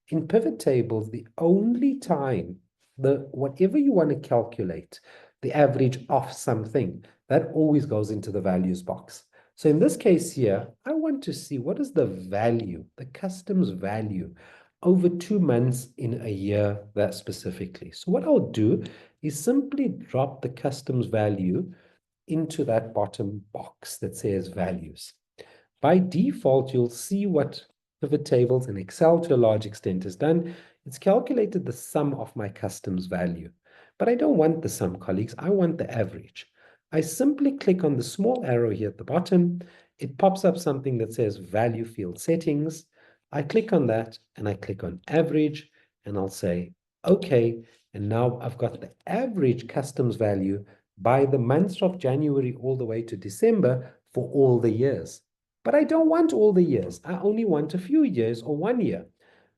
In pivot tables, the only time whatever you want to calculate, the average of something, that always goes into the values box. So in this case here, I want to see what is the value, the customs value over 2 months in a year that specifically. So what I'll do is simply drop the customs value into that bottom box that says values. By default, you'll see what pivot tables in Excel to a large extent has done. It's calculated the sum of my customs value. But I don't want the sum, colleagues. I want the average. I simply click on the small arrow here at the bottom. It pops up something that says value field settings. I click on that and I click on average and I'll say, okay. And now I've got the average customs value by the months of January all the way to December for all the years. But I don't want all the years. I only want a few years or 1 year.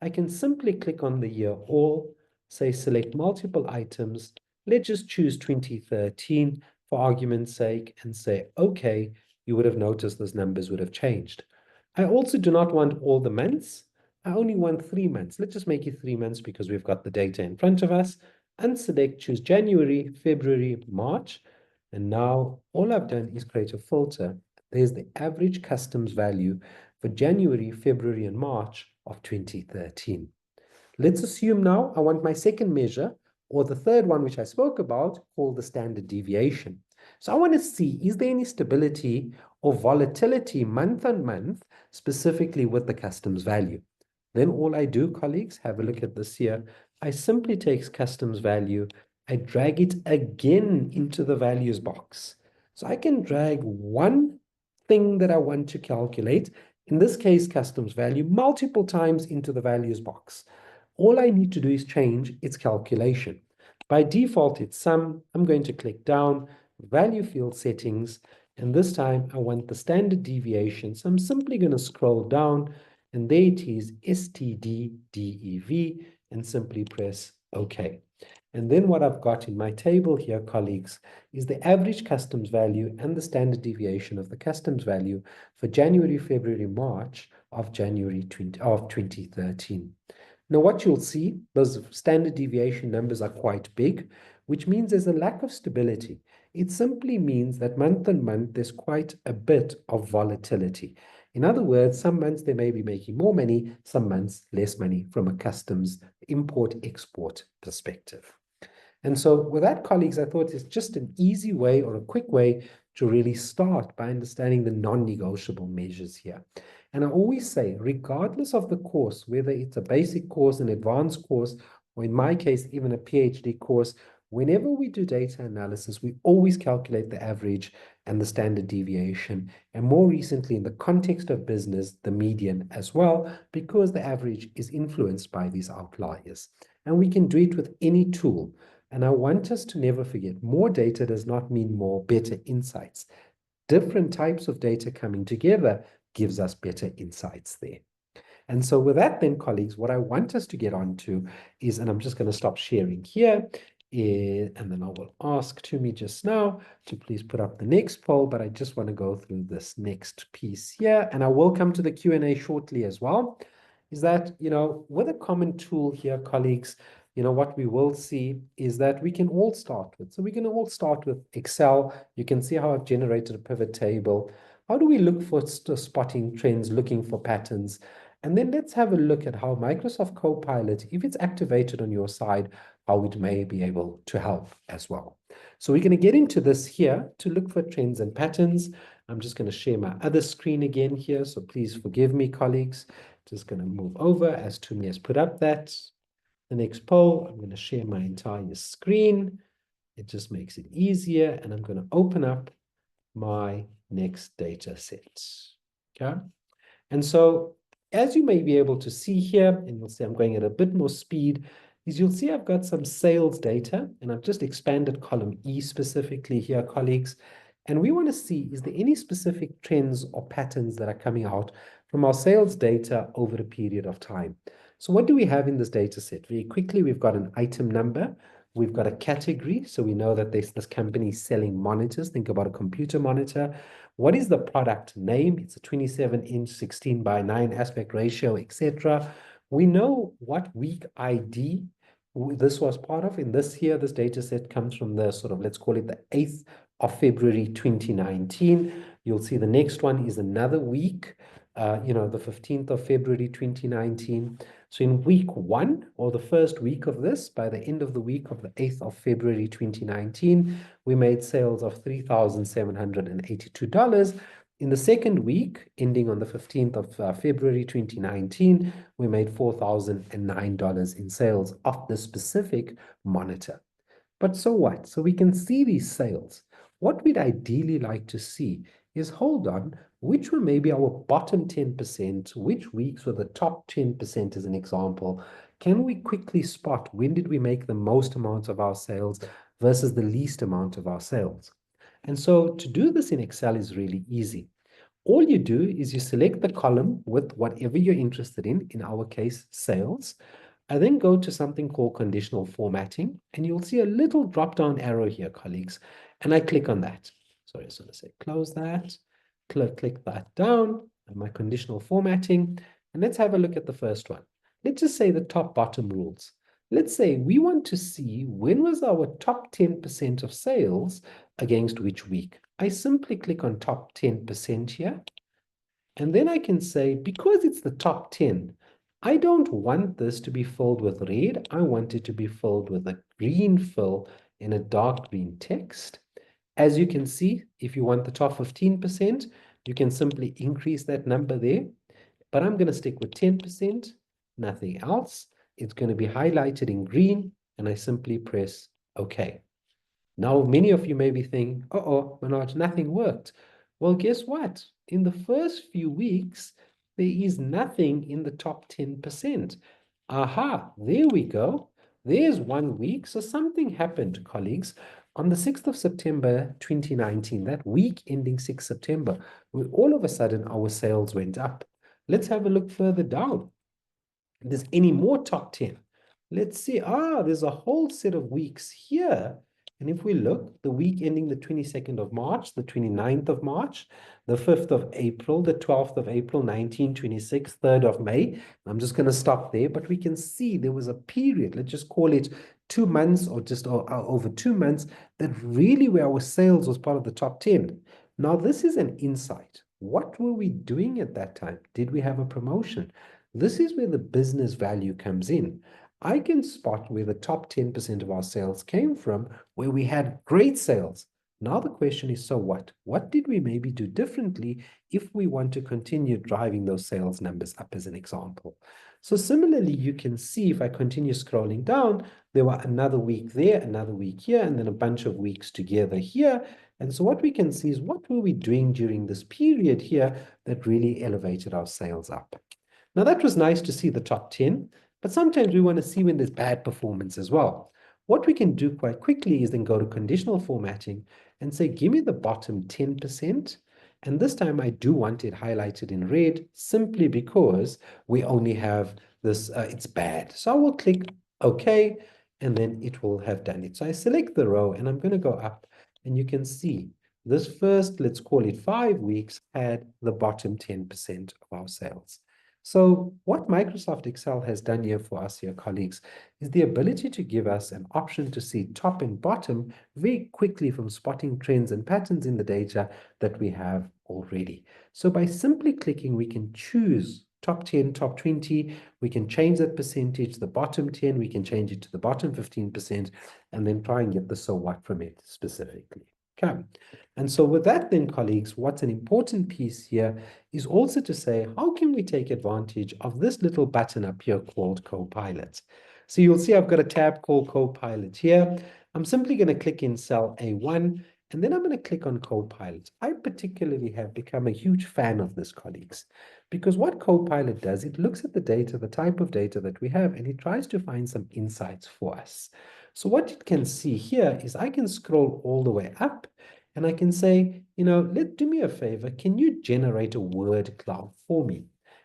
I can simply click on the year all, say select multiple items. Let's just choose 2013 for argument's sake and say, okay, you would have noticed those numbers would have changed. I also do not want all the months. I only want 3 months. Let's just make it 3 months because we've got the data in front of us. Unselect, choose January, February, March. And now all I've done is create a filter. There's the average customs value for January, February, and March of 2013. Let's assume now I want my second measure, or the third one which I spoke about, called the standard deviation. So I want to see, is there any stability or volatility month on month, specifically with the customs value? Then all I do, colleagues, have a look at this here. I simply take customs value, I drag it again into the values box. So I can drag one thing that I want to calculate, in this case, customs value, multiple times into the values box. All I need to do is change its calculation. By default, it's sum. I'm going to click down, value field settings, and this time I want the standard deviation. So I'm simply going to scroll down, and there it is, STDDEV, and simply press OK. And then what I've got in my table here, colleagues, is the average customs value and the standard deviation of the customs value for January, February, March of 2013. Now, what you'll see, those standard deviation numbers are quite big, which means there's a lack of stability. It simply means that month on month, there's quite a bit of volatility. In other words, some months they may be making more money, some months less money from a customs import-export perspective. And so with that, colleagues, I thought it's just an easy way or a quick way to really start by understanding the non-negotiable measures here. And I always say, regardless of the course, whether it's a basic course, an advanced course, or in my case, even a PhD course, whenever we do data analysis, we always calculate the average and the standard deviation. And more recently, in the context of business, the median as well, because the average is influenced by these outliers. And we can do it with any tool. And I want us to never forget, more data does not mean more better insights. Different types of data coming together gives us better insights there. And so with that then, colleagues, what I want us to get on to is, and I'm just going to stop sharing here, and then I will ask Tumi just now to please put up the next poll, but I just want to go through this next piece here, and I will come to the Q&A shortly as well, is that, with a common tool here, colleagues, what we will see is that we can all start with. So we can all start with Excel. You can see how I've generated a pivot table. How do we look for spotting trends, looking for patterns? And then let's have a look at how Microsoft Copilot, if it's activated on your side, how it may be able to help as well. So we're going to get into this here to look for trends and patterns. I'm just going to share my other screen again here. So please forgive me, colleagues. Just going to move over as Tumi has put up that. The next poll, I'm going to share my entire screen. It just makes it easier. And I'm going to open up my next data set. Okay. And so as you may be able to see here, and you'll see I'm going at a bit more speed, is you'll see I've got some sales data, and I've just expanded column E specifically here, colleagues. And we want to see, is there any specific trends or patterns that are coming out from our sales data over a period of time? So what do we have in this data set? Very quickly, we've got an item number. We've got a category, so we know that this company is selling monitors. Think about a computer monitor. What is the product name? It's a 27-inch, 16 by 9 aspect ratio, etc. We know what week ID this was part of. In this here, this data set comes from the sort of, let's call it the 8th of February 2019. You'll see the next one is another week, the 15th of February 2019. So in week 1, or the first week of this, by the end of the week of the 8th of February 2019, we made sales of $3,782. In the second week, ending on the 15th of February 2019, we made $4,009 in sales of this specific monitor. But so what? So we can see these sales. What we'd ideally like to see is, hold on, which were maybe our bottom 10%, which weeks were the top 10% as an example. Can we quickly spot when did we make the most amount of our sales versus the least amount of our sales? And so to do this in Excel is really easy. All you do is you select the column with whatever you're interested in our case, sales. I then go to something called conditional formatting, and you'll see a little drop-down arrow here, colleagues, and I click on that. Sorry, I just want to say close that, click that down, and my conditional formatting, and let's have a look at the first one. Let's just say the top bottom rules. Let's say we want to see when was our top 10% of sales against which week. I simply click on top 10% here, and then I can say, because it's the top 10, I don't want this to be filled with red. I want it to be filled with a green fill in a dark green text. As you can see, if you want the top 15%, you can simply increase that number there. But I'm going to stick with 10%, nothing else. It's going to be highlighted in green, and I simply press OK. Now, many of you may be thinking, uh-oh, Manoj, nothing worked. Well, guess what? In the first few weeks, there is nothing in the top 10%. Aha, there we go. There's 1 week. So something happened, colleagues. On the 6th of September 2019, that week ending 6th September, where all of a sudden our sales went up. Let's have a look further down. If there's any more top 10. Let's see. There's a whole set of weeks here. And if we look, the week ending the 22nd of March, the 29th of March, the 5th of April, the 12th of April, 1926, 3rd of May. I'm just going to stop there, but we can see there was a period, let's just call it 2 months or just over 2 months, that really where our sales was part of the top 10. Now, this is an insight. What were we doing at that time? Did we have a promotion? This is where the business value comes in. I can spot where the top 10% of our sales came from, where we had great sales. Now the question is, so what? What did we maybe do differently if we want to continue driving those sales numbers up as an example? So similarly, you can see if I continue scrolling down, there were another week there, another week here, and then a bunch of weeks together here. And so what we can see is what were we doing during this period here that really elevated our sales up. Now that was nice to see the top 10, but sometimes we want to see when there's bad performance as well. What we can do quite quickly is then go to conditional formatting and say, give me the bottom 10%. And this time I do want it highlighted in red simply because we only have this, it's bad. So I will click OK, and then it will have done it. So I select the row and I'm going to go up and you can see this first, let's call it 5 weeks, had the bottom 10% of our sales. So what Microsoft Excel has done here for us here, colleagues, is the ability to give us an option to see top and bottom very quickly from spotting trends and patterns in the data that we have already. So by simply clicking, we can choose top 10, top 20, we can change that percentage, the bottom 10, we can change it to the bottom 15%, and then try and get the so what from it specifically. Okay. And so with that then, colleagues, what's an important piece here is also to say, how can we take advantage of this little button up here called Copilot? So you'll see I've got a tab called Copilot here. I'm simply going to click in cell A1, and then I'm going to click on Copilot. I particularly have become a huge fan of this, colleagues, because what Copilot does, it looks at the data, the type of data that we have, and it tries to find some insights for us. So what it can see here is I can scroll all the way up and I can say, do me a favor, can you generate a word cloud for me?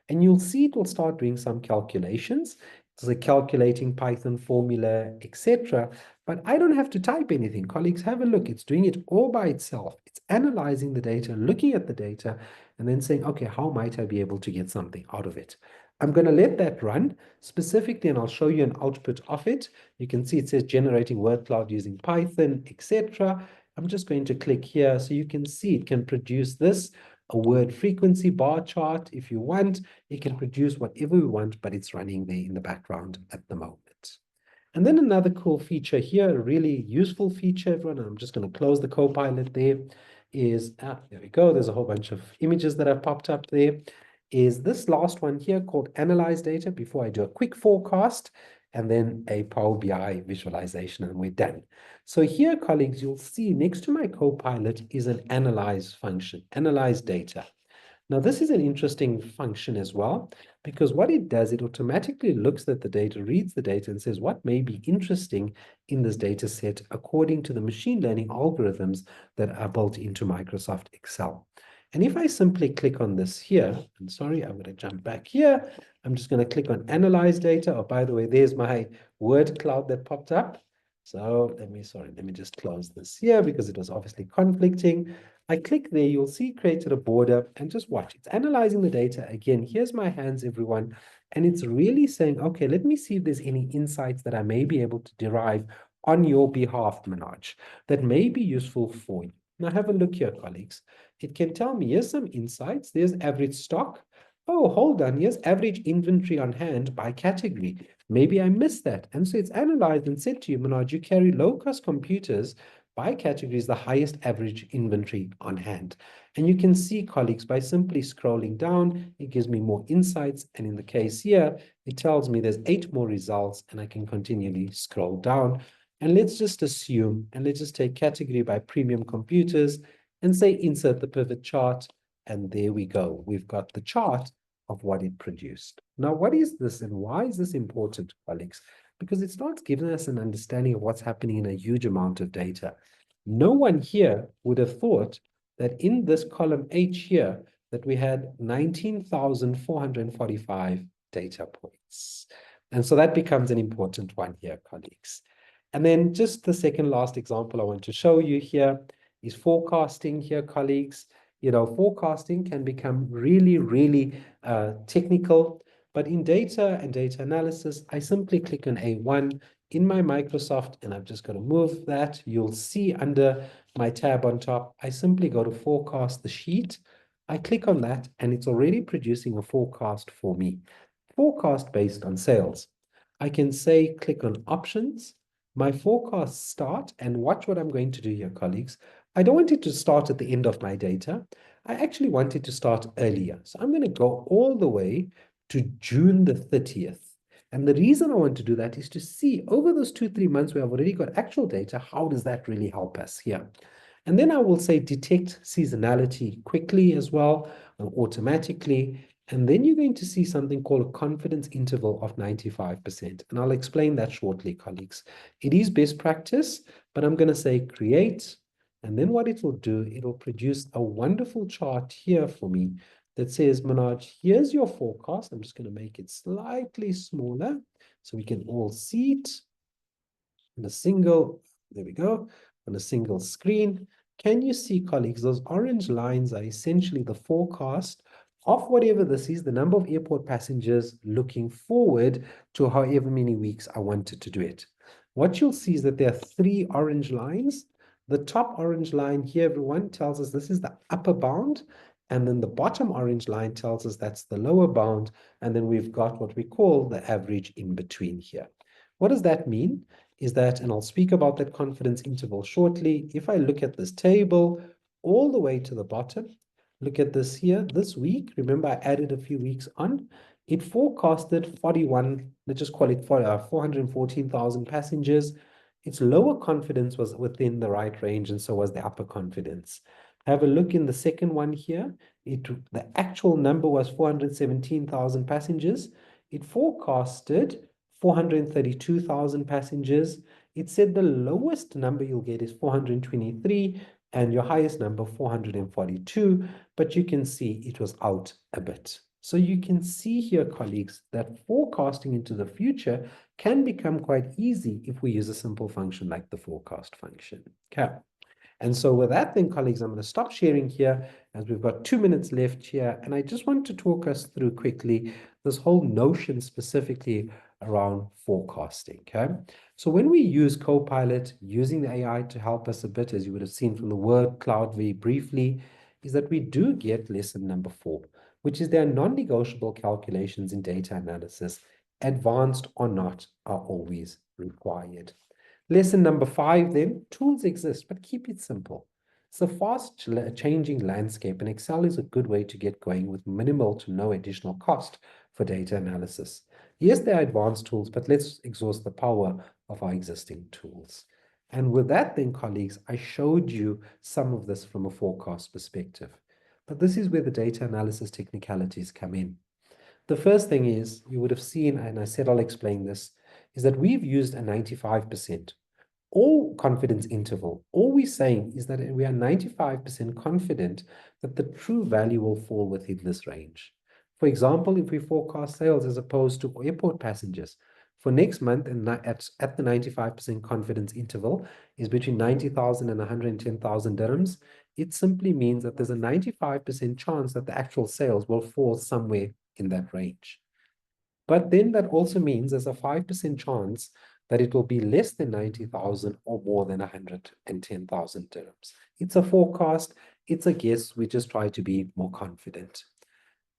And you'll see it will start doing some calculations. It's like calculating Python formula, etc. But I don't have to type anything. Colleagues, have a look. It's doing it all by itself. It's analyzing the data, looking at the data, and then saying, okay, how might I be able to get something out of it? I'm going to let that run specifically, and I'll show you an output of it. You can see it says generating word cloud using Python, etc. I'm just going to click here so you can see it can produce this, a word frequency bar chart. If you want, it can produce whatever we want, but it's running there in the background at the moment. And then another cool feature here, a really useful feature, everyone, and I'm just going to close the Copilot there, is, there we go, there's a whole bunch of images that have popped up there, is this last one here called Analyze Data before I do a quick forecast, and then a Power BI visualization, and we're done. So here, colleagues, you'll see next to my Copilot is an Analyze function, Analyze Data. Now, this is an interesting function as well, because what it does, it automatically looks at the data, reads the data, and says what may be interesting in this data set according to the machine learning algorithms that are built into Microsoft Excel. And if I simply click on this here, I'm sorry, I'm going to jump back here. I'm just going to click on Analyze Data. Oh, by the way, there's my word cloud that popped up. So let me just close this here because it was obviously conflicting. I click there, you'll see created a border, and just watch. It's analyzing the data. Again, here's my hands, everyone. And it's really saying, okay, let me see if there's any insights that I may be able to derive on your behalf, Manoj, that may be useful for you. Now have a look here, colleagues. It can tell me, here's some insights. There's average stock. Oh, hold on. Here's average inventory on hand by category. Maybe I missed that. And so it's analyzed and said to you, Manoj, you carry low-cost computers by categories, the highest average inventory on hand. And you can see, colleagues, by simply scrolling down, it gives me more insights. And in the case here, it tells me there's 8 more results, and I can continually scroll down. And let's just assume, and let's just take category by premium computers and say insert the pivot chart. And there we go. We've got the chart of what it produced. Now, what is this and why is this important, colleagues? Because it starts giving us an understanding of what's happening in a huge amount of data. No one here would have thought that in this column H here, that we had 19,445 data points. And so that becomes an important one here, colleagues. And then just the second last example I want to show you here is forecasting here, colleagues. Forecasting can become really, really technical. But in data and data analysis, I simply click on A1 in my Microsoft, and I'm just going to move that. You'll see under my tab on top, I simply go to forecast the sheet. I click on that and it's already producing a forecast for me. Forecast based on sales. I can say, click on options, my forecasts start, and watch what I'm going to do here, colleagues. I don't want it to start at the end of my data. I actually want it to start earlier. So I'm going to go all the way to June the 30th. And the reason I want to do that is to see over those 2-3 months where I've already got actual data, how does that really help us here? And then I will say detect seasonality quickly as well, or automatically. And then you're going to see something called a confidence interval of 95%. And I'll explain that shortly, colleagues. It is best practice, but I'm going to say create. And then what it will do, it'll produce a wonderful chart here for me that says, Manoj, here's your forecast. I'm just going to make it slightly smaller so we can all see it in a single, there we go, on a single screen. Can you see, colleagues, those orange lines are essentially the forecast of whatever this is, the number of airport passengers looking forward to however many weeks I wanted to do it. What you'll see is that there are 3 orange lines. The top orange line here, everyone, tells us this is the upper bound. And then the bottom orange line tells us that's the lower bound. And then we've got what we call the average in between here. What does that mean? Is that, and I'll speak about that confidence interval shortly. If I look at this table all the way to the bottom, look at this here, this week, remember I added a few weeks on, it forecasted 41, let's just call it 414,000 passengers. Its lower confidence was within the right range, and so was the upper confidence. Have a look in the second one here. The actual number was 417,000 passengers. It forecasted 432,000 passengers. It said the lowest number you'll get is 423 and your highest number 442, but you can see it was out a bit. So you can see here, colleagues, that forecasting into the future can become quite easy if we use a simple function like the forecast function. Okay. And so with that then, colleagues, I'm going to stop sharing here as we've got 2 minutes left here. And I just want to talk us through quickly this whole notion specifically around forecasting, okay? So when we use Copilot, using the AI to help us a bit, as you would have seen from the word cloud very briefly, is that we do get lesson number 4, which is there are non-negotiable calculations in data analysis, advanced or not, are always required. Lesson number 5 then, tools exist, but keep it simple. It's a fast changing landscape, and Excel is a good way to get going with minimal to no additional cost for data analysis. Yes, there are advanced tools, but let's exhaust the power of our existing tools. And with that then, colleagues, I showed you some of this from a forecast perspective. But this is where the data analysis technicalities come in. The first thing is, you would have seen, and I said I'll explain this, is that we've used a 95%. All confidence interval, all we're saying is that we are 95% confident that the true value will fall within this range. For example, if we forecast sales as opposed to airport passengers, for next month and at the 95% confidence interval is between 90,000 and 110,000 dirhams, it simply means that there's a 95% chance that the actual sales will fall somewhere in that range. But then that also means there's a 5% chance that it will be less than 90,000 or more than 110,000 dirhams. It's a forecast, it's a guess, we just try to be more confident.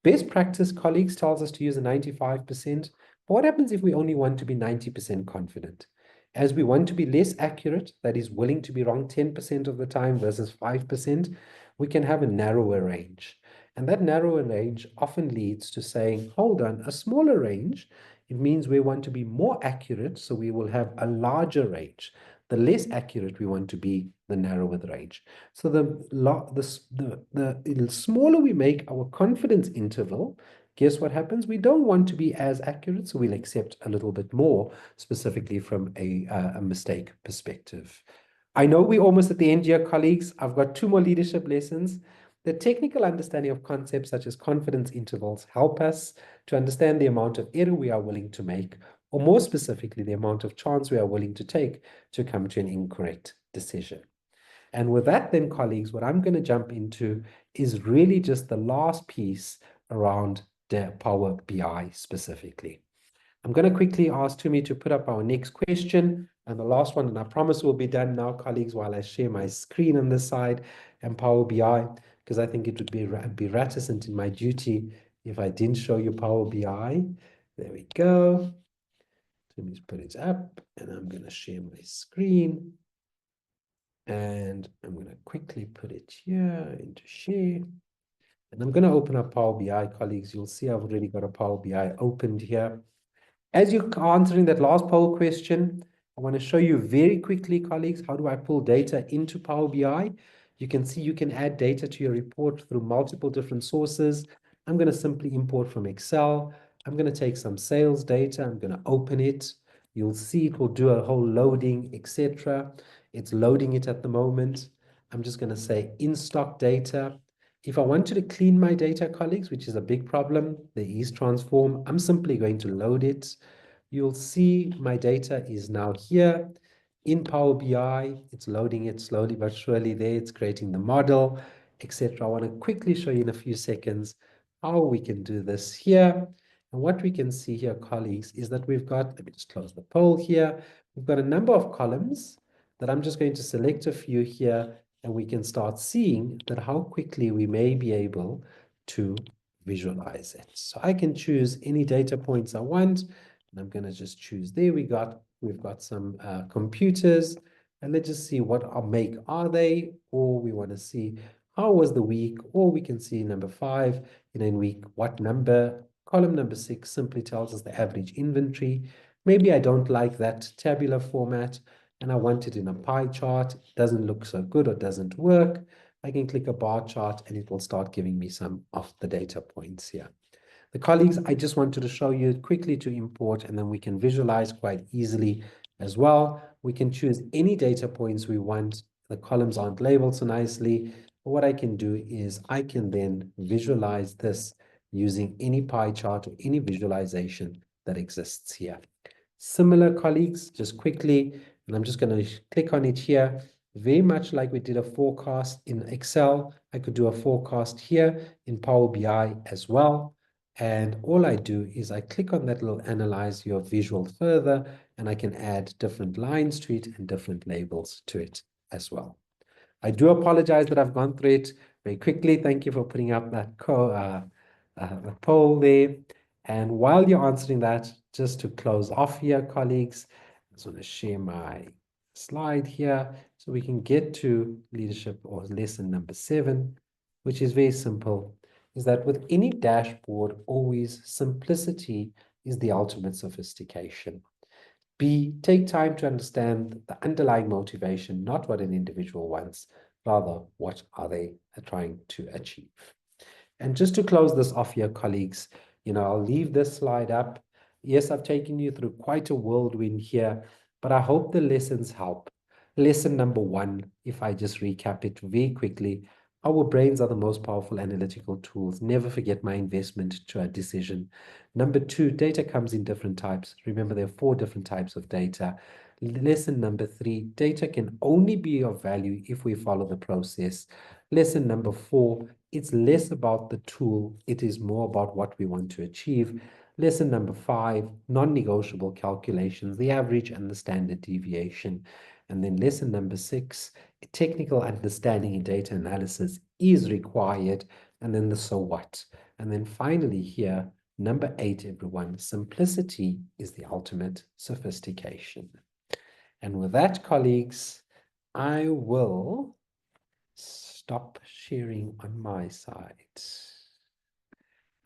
Best practice, colleagues, tells us to use a 95%. But what happens if we only want to be 90% confident? As we want to be less accurate, that is willing to be wrong 10% of the time versus 5%, we can have a narrower range. And that narrower range often leads to saying, hold on, a smaller range, it means we want to be more accurate, so we will have a larger range. The less accurate we want to be, the narrower the range. So the smaller we make our confidence interval, guess what happens? We don't want to be as accurate, so we'll accept a little bit more, specifically from a mistake perspective. I know we're almost at the end here, colleagues. I've got 2 more leadership lessons. The technical understanding of concepts such as confidence intervals help us to understand the amount of error we are willing to make, or more specifically, the amount of chance we are willing to take to come to an incorrect decision. And with that then, colleagues, what I'm going to jump into is really just the last piece around the Power BI specifically. I'm going to quickly ask Tumi to put up our next question and the last one, and I promise we'll be done now, colleagues, while I share my screen on this side and Power BI. because I think it would be reticent in my duty if I didn't show you Power BI. There we go. Let me just put it up, and I'm going to share my screen. And I'm going to quickly put it here into share. And I'm going to open up Power BI, colleagues. You'll see I've already got a Power BI opened here. As you're answering that last poll question, I want to show you very quickly, colleagues, how do I pull data into Power BI? You can see you can add data to your report through multiple different sources. I'm going to simply import from Excel. I'm going to take some sales data. I'm going to open it. You'll see it will do a whole loading, etc. It's loading it at the moment. I'm just going to say in stock data. If I wanted to clean my data, colleagues, which is a big problem, there is transform. I'm simply going to load it. You'll see my data is now here in Power BI. It's loading it slowly but surely there. It's creating the model, etc. I want to quickly show you in a few seconds how we can do this here. And what we can see here, colleagues, is that we've got, let me just close the poll here. We've got a number of columns that I'm just going to select a few here, and we can start seeing that how quickly we may be able to visualize it. So I can choose any data points I want, and I'm going to just choose there. We've got some computers, and let's just see what make are they, or we want to see how was the week, or we can see number 5, in week what number. Column number 6 simply tells us the average inventory. Maybe I don't like that tabular format, and I want it in a pie chart. It doesn't look so good or doesn't work. I can click a bar chart and it will start giving me some of the data points here. The colleagues, I just wanted to show you quickly to import, and then we can visualize quite easily as well. We can choose any data points we want. The columns aren't labeled so nicely. But what I can do is I can then visualize this using any pie chart or any visualization that exists here. Similar, colleagues, just quickly, and I'm just going to click on it here. Very much like we did a forecast in Excel, I could do a forecast here in Power BI as well. And all I do is I click on that little analyze your visual further, and I can add different lines to it and different labels to it as well. I do apologize that I've gone through it very quickly. Thank you for putting up that poll there. And while you're answering that, just to close off here, colleagues, I just want to share my slide here so we can get to leadership or lesson number 7, which is very simple, is that with any dashboard, always simplicity is the ultimate sophistication. B, take time to understand the underlying motivation, not what an individual wants, rather what are they trying to achieve. And just to close this off here, colleagues, I'll leave this slide up. Yes, I've taken you through quite a whirlwind here, but I hope the lessons help. Lesson number 1, if I just recap it very quickly, our brains are the most powerful analytical tools. Never forget my investment to a decision. Number 2, data comes in different types. Remember, there are 4 different types of data. Lesson number 3, data can only be of value if we follow the process. Lesson number 4, it's less about the tool, it is more about what we want to achieve. Lesson number 5, non-negotiable calculations, the average and the standard deviation. And then lesson number 6, technical understanding in data analysis is required. And then the so what. And then finally here, number 8, everyone, simplicity is the ultimate sophistication. And with that, colleagues, I will stop sharing on my side.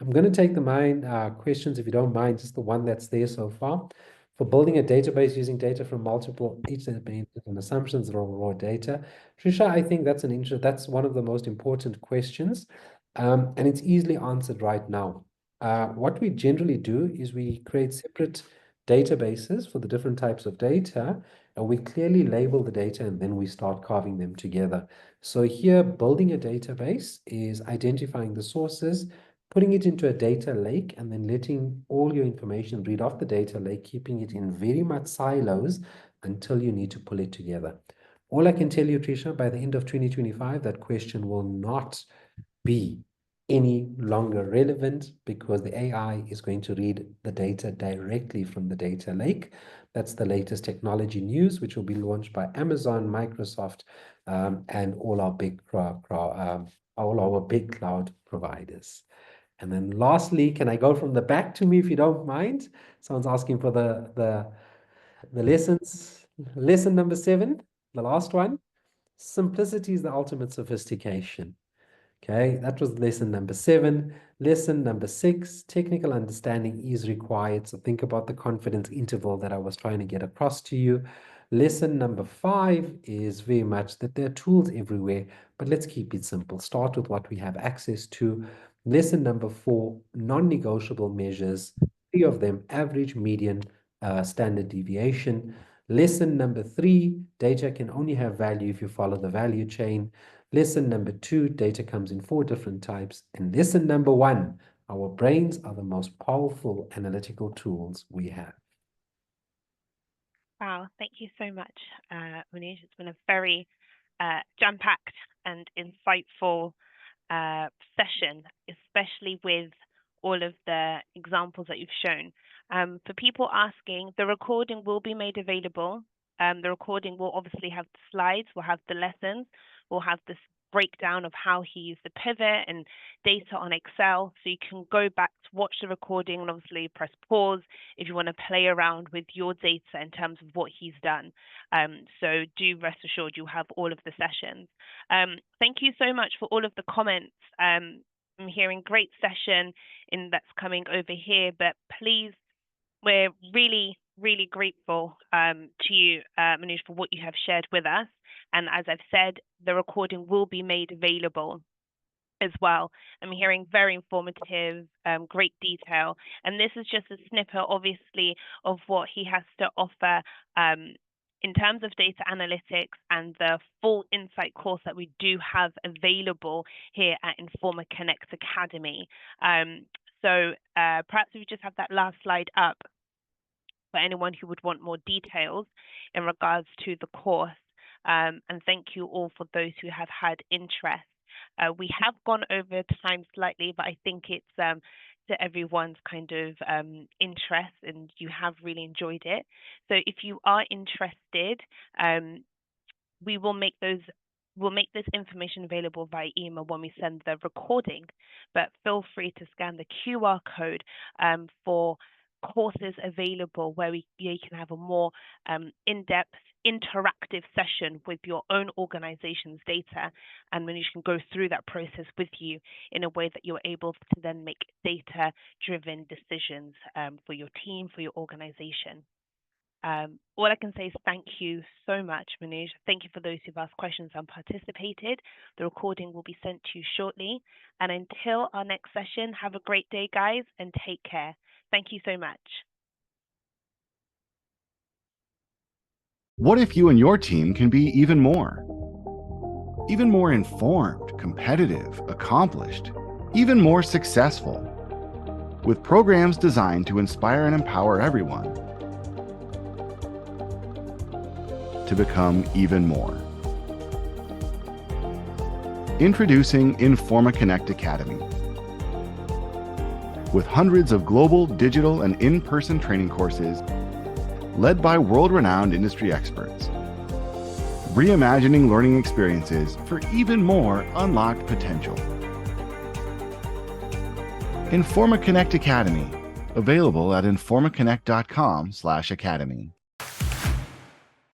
I'm going to take the questions, if you don't mind, just the one that's there so far. For building a database using data from multiple and assumptions or raw data. Trisha, I think that's one of the most important questions, and it's easily answered right now. What we generally do is we create separate databases for the different types of data, and we clearly label the data, and then we start carving them together. So here, building a database is identifying the sources, putting it into a data lake, and then letting all your information read off the data lake, keeping it in very much silos until you need to pull it together. All I can tell you, Trisha, by the end of 2025, that question will not be any longer relevant because the AI is going to read the data directly from the data lake. That's the latest technology news, which will be launched by Amazon, Microsoft, and all our big all our big cloud providers. And then lastly, can I go from the back to me if you don't mind? Someone's asking for the lessons. Lesson number 7, the last one. Simplicity is the ultimate sophistication. Okay, that was lesson number 7. Lesson number 6, technical understanding is required. So think about the confidence interval that I was trying to get across to you. Lesson number 5 is very much that there are tools everywhere, but let's keep it simple. Start with what we have access to. Lesson number 4, non-negotiable measures, 3 of them, average, median, standard deviation. Lesson number 3, data can only have value if you follow the value chain. Lesson number 2, data comes in 4 different types. And lesson number 1, our brains are the most powerful analytical tools we have. Wow, thank you so much, Manoj. It's been a very jam-packed and insightful session, especially with all of the examples that you've shown. For people asking, the recording will be made available. The recording will obviously have the slides, will have the lessons, will have this breakdown of how he used the pivot and data on Excel. So you can go back to watch the recording and obviously press pause if you want to play around with your data in terms of what he's done. So do rest assured you'll have all of the sessions. Thank you so much for all of the comments. I'm hearing great session that's coming over here, but please, we're really, really grateful to you, Manoj, for what you have shared with us. And as I've said, the recording will be made available as well. I'm hearing very informative, great detail. And this is just a snippet, obviously, of what he has to offer in terms of data analytics and the full insight course that we do have available here at Informa Connect Academy. So perhaps if we just have that last slide up for anyone who would want more details in regards to the course. And thank you all for those who have had interest. We have gone over time slightly, but I think it's to everyone's kind of interest, and you have really enjoyed it. So if you are interested, we'll make this information available via email when we send the recording, but feel free to scan the QR code for courses available where you can have a more in-depth interactive session with your own organization's data, and when you can go through that process with you in a way that you're able to then make data-driven decisions for your team, for your organization. All I can say is thank you so much, Manoj. Thank you for those who've asked questions and participated. The recording will be sent to you shortly. And until our next session, have a great day, guys, and take care. Thank you so much. What if you and your team can be even more informed, competitive, accomplished, even more successful, with programs designed to inspire and empower everyone to become even more. Introducing Informa Connect Academy. With hundreds of global, digital, and in-person training courses led by world-renowned industry experts, reimagining learning experiences for even more unlocked potential. Informa Connect Academy, available at informaconnect.com/academy.